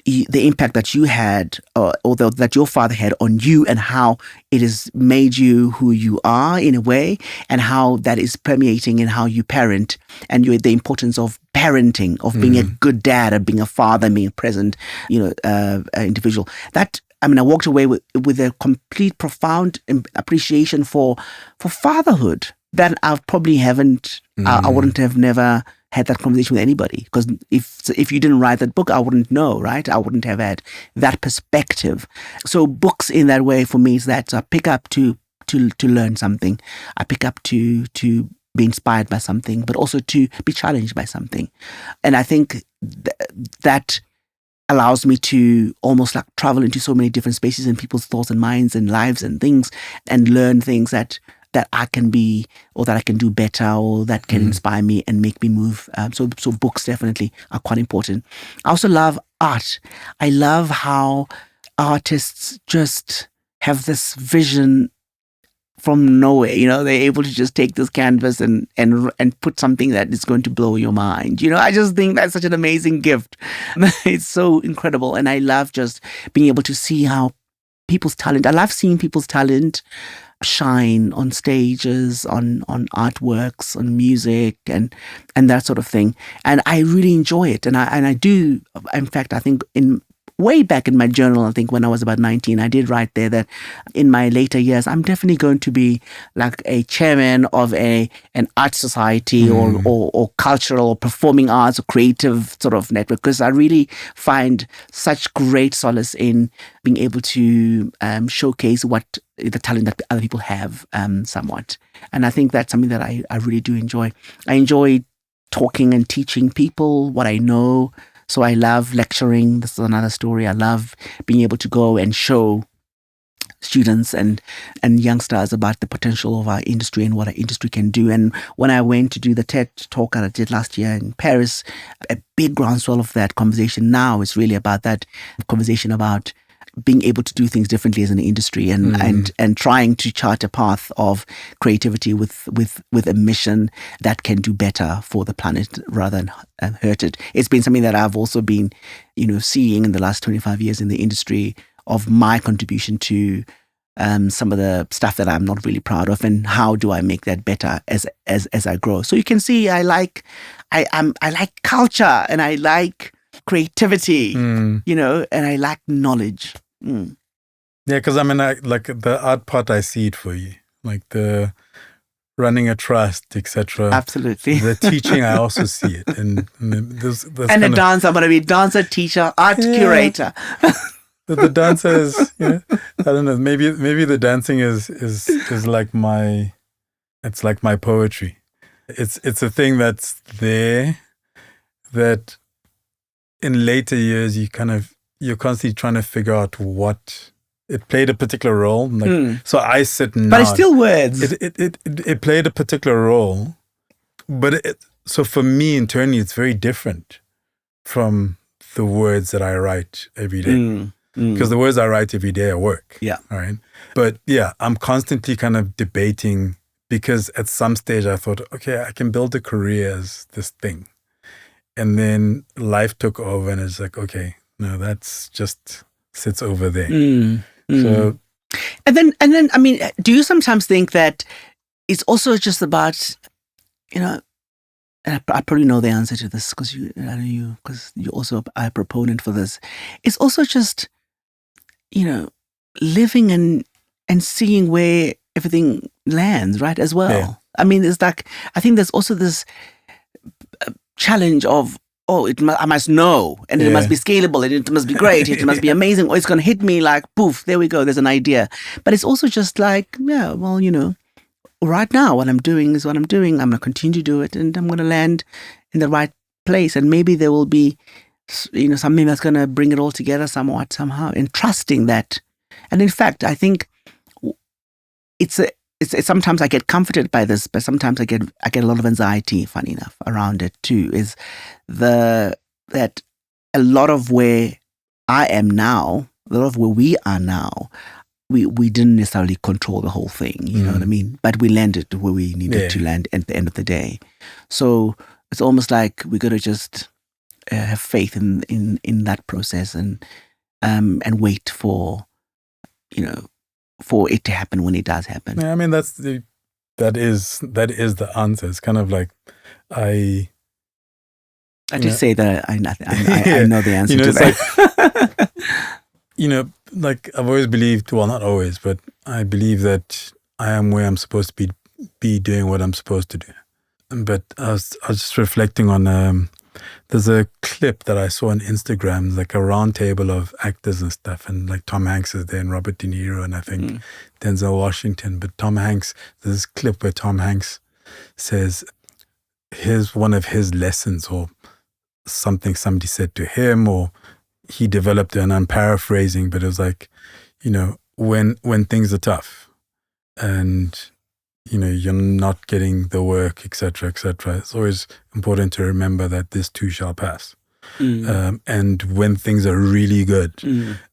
the impact that you had or that your father had on you and how it has made you who you are in a way, and how that is permeating in how you parent and the importance of parenting, of being a good dad, of being a father, being a present, individual. That, I walked away with a complete, profound appreciation for fatherhood that I probably haven't, I wouldn't have never had that conversation with anybody, because if you didn't write that book, I wouldn't know, right? I wouldn't have had that perspective. So books in that way for me is that I pick up to learn something. I pick up to be inspired by something, but also to be challenged by something. And I think that allows me to almost like travel into so many different spaces and people's thoughts and minds and lives and things, and learn things that I can be, or that I can do better, or that can inspire me and make me move. So books definitely are quite important. I also love art. I love how artists just have this vision from nowhere. They're able to just take this canvas and put something that is going to blow your mind. I just think that's such an amazing gift. It's so incredible. And I love just being able to see how people's talent, I love seeing people's talent shine on stages, on artworks, on music, and that sort of thing. And I really enjoy it. And I do, in fact, I think way back in my journal, I think when I was about 19, I did write there that in my later years, I'm definitely going to be like a chairman of an art society or cultural or performing arts or creative sort of network, because I really find such great solace in being able to showcase what the talent that other people have somewhat. And I think that's something that I really do enjoy. I enjoy talking and teaching people what I know. So I love lecturing. This is another story. I love being able to go and show students and youngsters about the potential of our industry and what our industry can do. And when I went to do the TED talk that I did last year in Paris, a big groundswell of that conversation now is really about that conversation about being able to do things differently as an industry and trying to chart a path of creativity with a mission that can do better for the planet rather than hurt it. It's been something that I've also been, seeing in the last 25 years in the industry of my contribution to some of the stuff that I'm not really proud of, and how do I make that better as I grow. So you can see I like culture, and I like creativity, and I like knowledge. Yeah, because like the art part, I see it for you, like the running a trust, etc. Absolutely. The teaching, I also see it, and there's and the dance. I'm going to be dancer, teacher, art curator. The dancer is, I don't know. Maybe the dancing is like it's like my poetry. It's a thing that's there that in later years you're constantly trying to figure out what it played a particular role. Like, so I sit now. But it's still words. It played a particular role, but so for me internally, it's very different from the words that I write every day. Because the words I write every day are work. Yeah. All right. But yeah, I'm constantly kind of debating, because at some stage I thought, okay, I can build a career as this thing. And then life took over and it's like, okay, no, that's just sits over there. So, and then, I mean, do you sometimes think that it's also just about, and I probably know the answer to this because you're also a proponent for this. It's also just, living and seeing where everything lands, right, as well. Yeah. I mean, it's like, I think there's also this challenge of, I must know, and it must be scalable, and it must be great, it must be amazing, or it's going to hit me like, poof, there we go, there's an idea. But it's also just like, right now what I'm doing is what I'm doing. I'm going to continue to do it, and I'm going to land in the right place. And maybe there will be, something that's going to bring it all together somehow, and trusting that. And in fact, I think it's sometimes I get comforted by this, but sometimes I get a lot of anxiety, funny enough, around it too, is that a lot of where I am now, a lot of where we are now, we didn't necessarily control the whole thing, you know what I mean? But we landed where we needed to land at the end of the day. So it's almost like we got to just have faith in that process and wait for, for it to happen when it does happen. Yeah, I mean, that is the answer. It's kind of like I just say that I know the answer to that. Like, like I've always believed, well, not always, but I believe that I am where I'm supposed to be doing what I'm supposed to do. But I was just reflecting on, there's a clip that I saw on Instagram, like a round table of actors and stuff, and like Tom Hanks is there and Robert De Niro and I think Denzel Washington. But Tom Hanks, there's this clip where Tom Hanks says, here's one of his lessons, or something somebody said to him, or he developed it, and I'm paraphrasing, but it was like, when things are tough and you're not getting the work, etc., it's always important to remember that this too shall pass. And when things are really good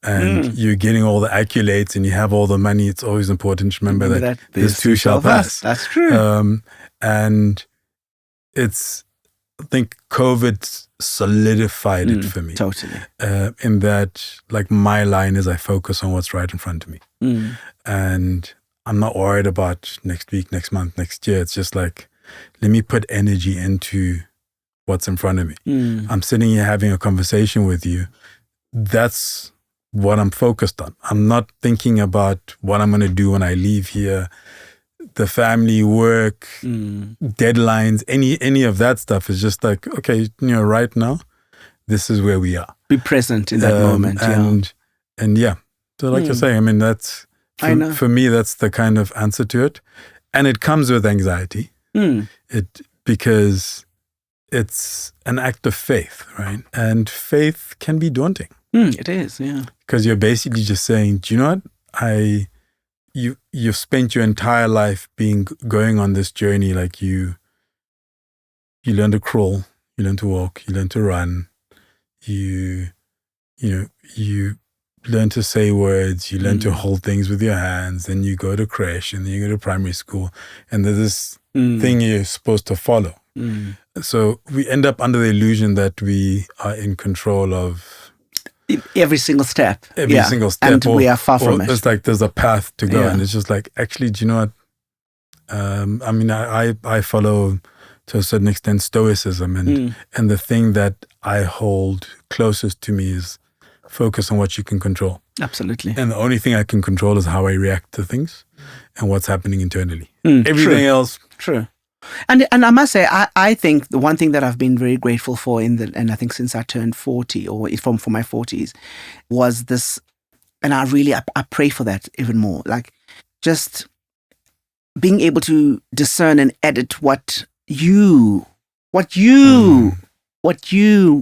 and you're getting all the accolades and you have all the money, it's always important to remember that this too shall pass. That's true. And I think COVID solidified it for me. Totally. In that, like, my line is I focus on what's right in front of me. And I'm not worried about next week, next month, next year. It's just like, let me put energy into what's in front of me. I'm sitting here having a conversation with you. That's what I'm focused on. I'm not thinking about what I'm going to do when I leave here. The family, work, deadlines, any of that stuff is just like, okay, right now, this is where we are. Be present in that moment. And yeah. So like you're saying, I mean, that's, for me, that's the kind of answer to it. And it comes with anxiety. Because it's an act of faith, right? And faith can be daunting. It is, yeah. Because you're basically just saying, do you know what? you've spent your entire life going on this journey. Like you learn to crawl, you learn to walk, you learn to run, you learn to say words, you learn to hold things with your hands, then you go to creche, and then you go to primary school, and there's this thing you're supposed to follow. So we end up under the illusion that we are in control of every single step. And we are far from it. It's like there's a path to go, and it's just like, actually, do you know what? I mean, I follow to a certain extent stoicism, and the thing that I hold closest to me is focus on what you can control. Absolutely. And the only thing I can control is how I react to things and what's happening internally. Everything else. True. And I must say, I think the one thing that I've been very grateful for and I think since I turned 40 or from my 40s was this, and I pray for that even more, like just being able to discern and edit what you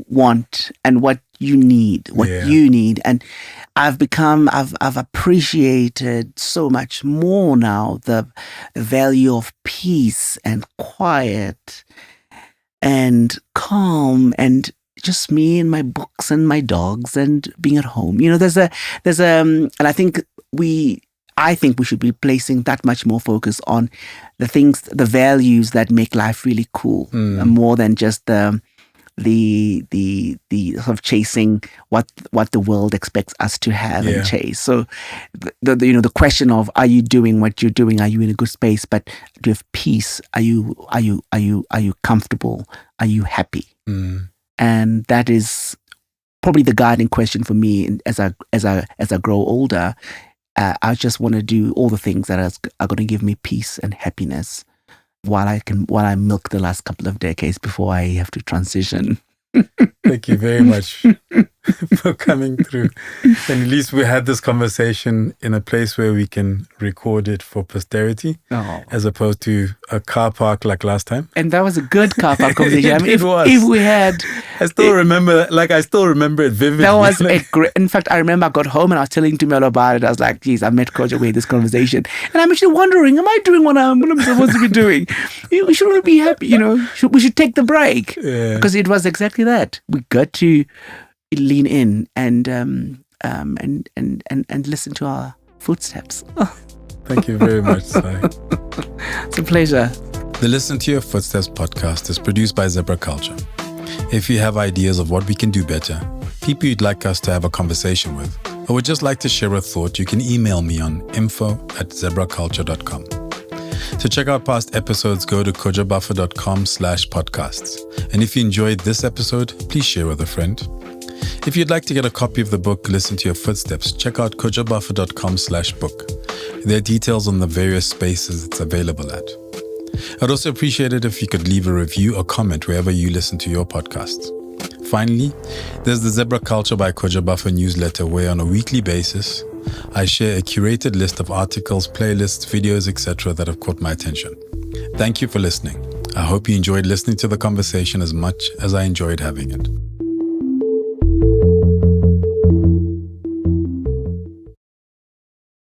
want and what you need. And I've appreciated so much more now the value of peace and quiet and calm and just me and my books and my dogs and being at home. You know, and I think we should be placing that much more focus on the values that make life really cool, more than just the sort of chasing what the world expects us to have and chase. So the question of, are you doing what you're doing? Are you in a good space? But do you have peace? Are you comfortable? Are you happy? And that is probably the guiding question for me as I grow older. I just want to do all the things that are going to give me peace and happiness while I milk the last couple of decades before I have to transition. Thank you very much for coming through. And at least we had this conversation in a place where we can record it for posterity, as opposed to a car park like last time. And that was a good car park conversation. I mean, was. If we had... I still remember it vividly. That was great. In fact, I remember I got home and I was telling Tumelo about it. I was like, geez, I met Coach away this conversation. And I'm actually wondering, am I doing what I'm supposed to be doing? We should be happy, you know. We should take the break. Because it was exactly that. We got to lean in and listen to our footsteps. Thank you very much, Sai. It's a pleasure. The Listen to Your Footsteps podcast is produced by Zebra Culture. If you have ideas of what we can do better, people you'd like us to have a conversation with, or would just like to share a thought, you can email me on info@zebraculture.com. To check out past episodes, go to kojobuffer.com/podcasts. And if you enjoyed this episode, please share with a friend. If you'd like to get a copy of the book, Listen to Your Footsteps, check out kojobuffer.com/book. There are details on the various spaces it's available at. I'd also appreciate it if you could leave a review or comment wherever you listen to your podcasts. Finally, there's the Zebra Culture by Kojo Buffer newsletter, where on a weekly basis, I share a curated list of articles, playlists, videos, etc. that have caught my attention. Thank you for listening. I hope you enjoyed listening to the conversation as much as I enjoyed having it.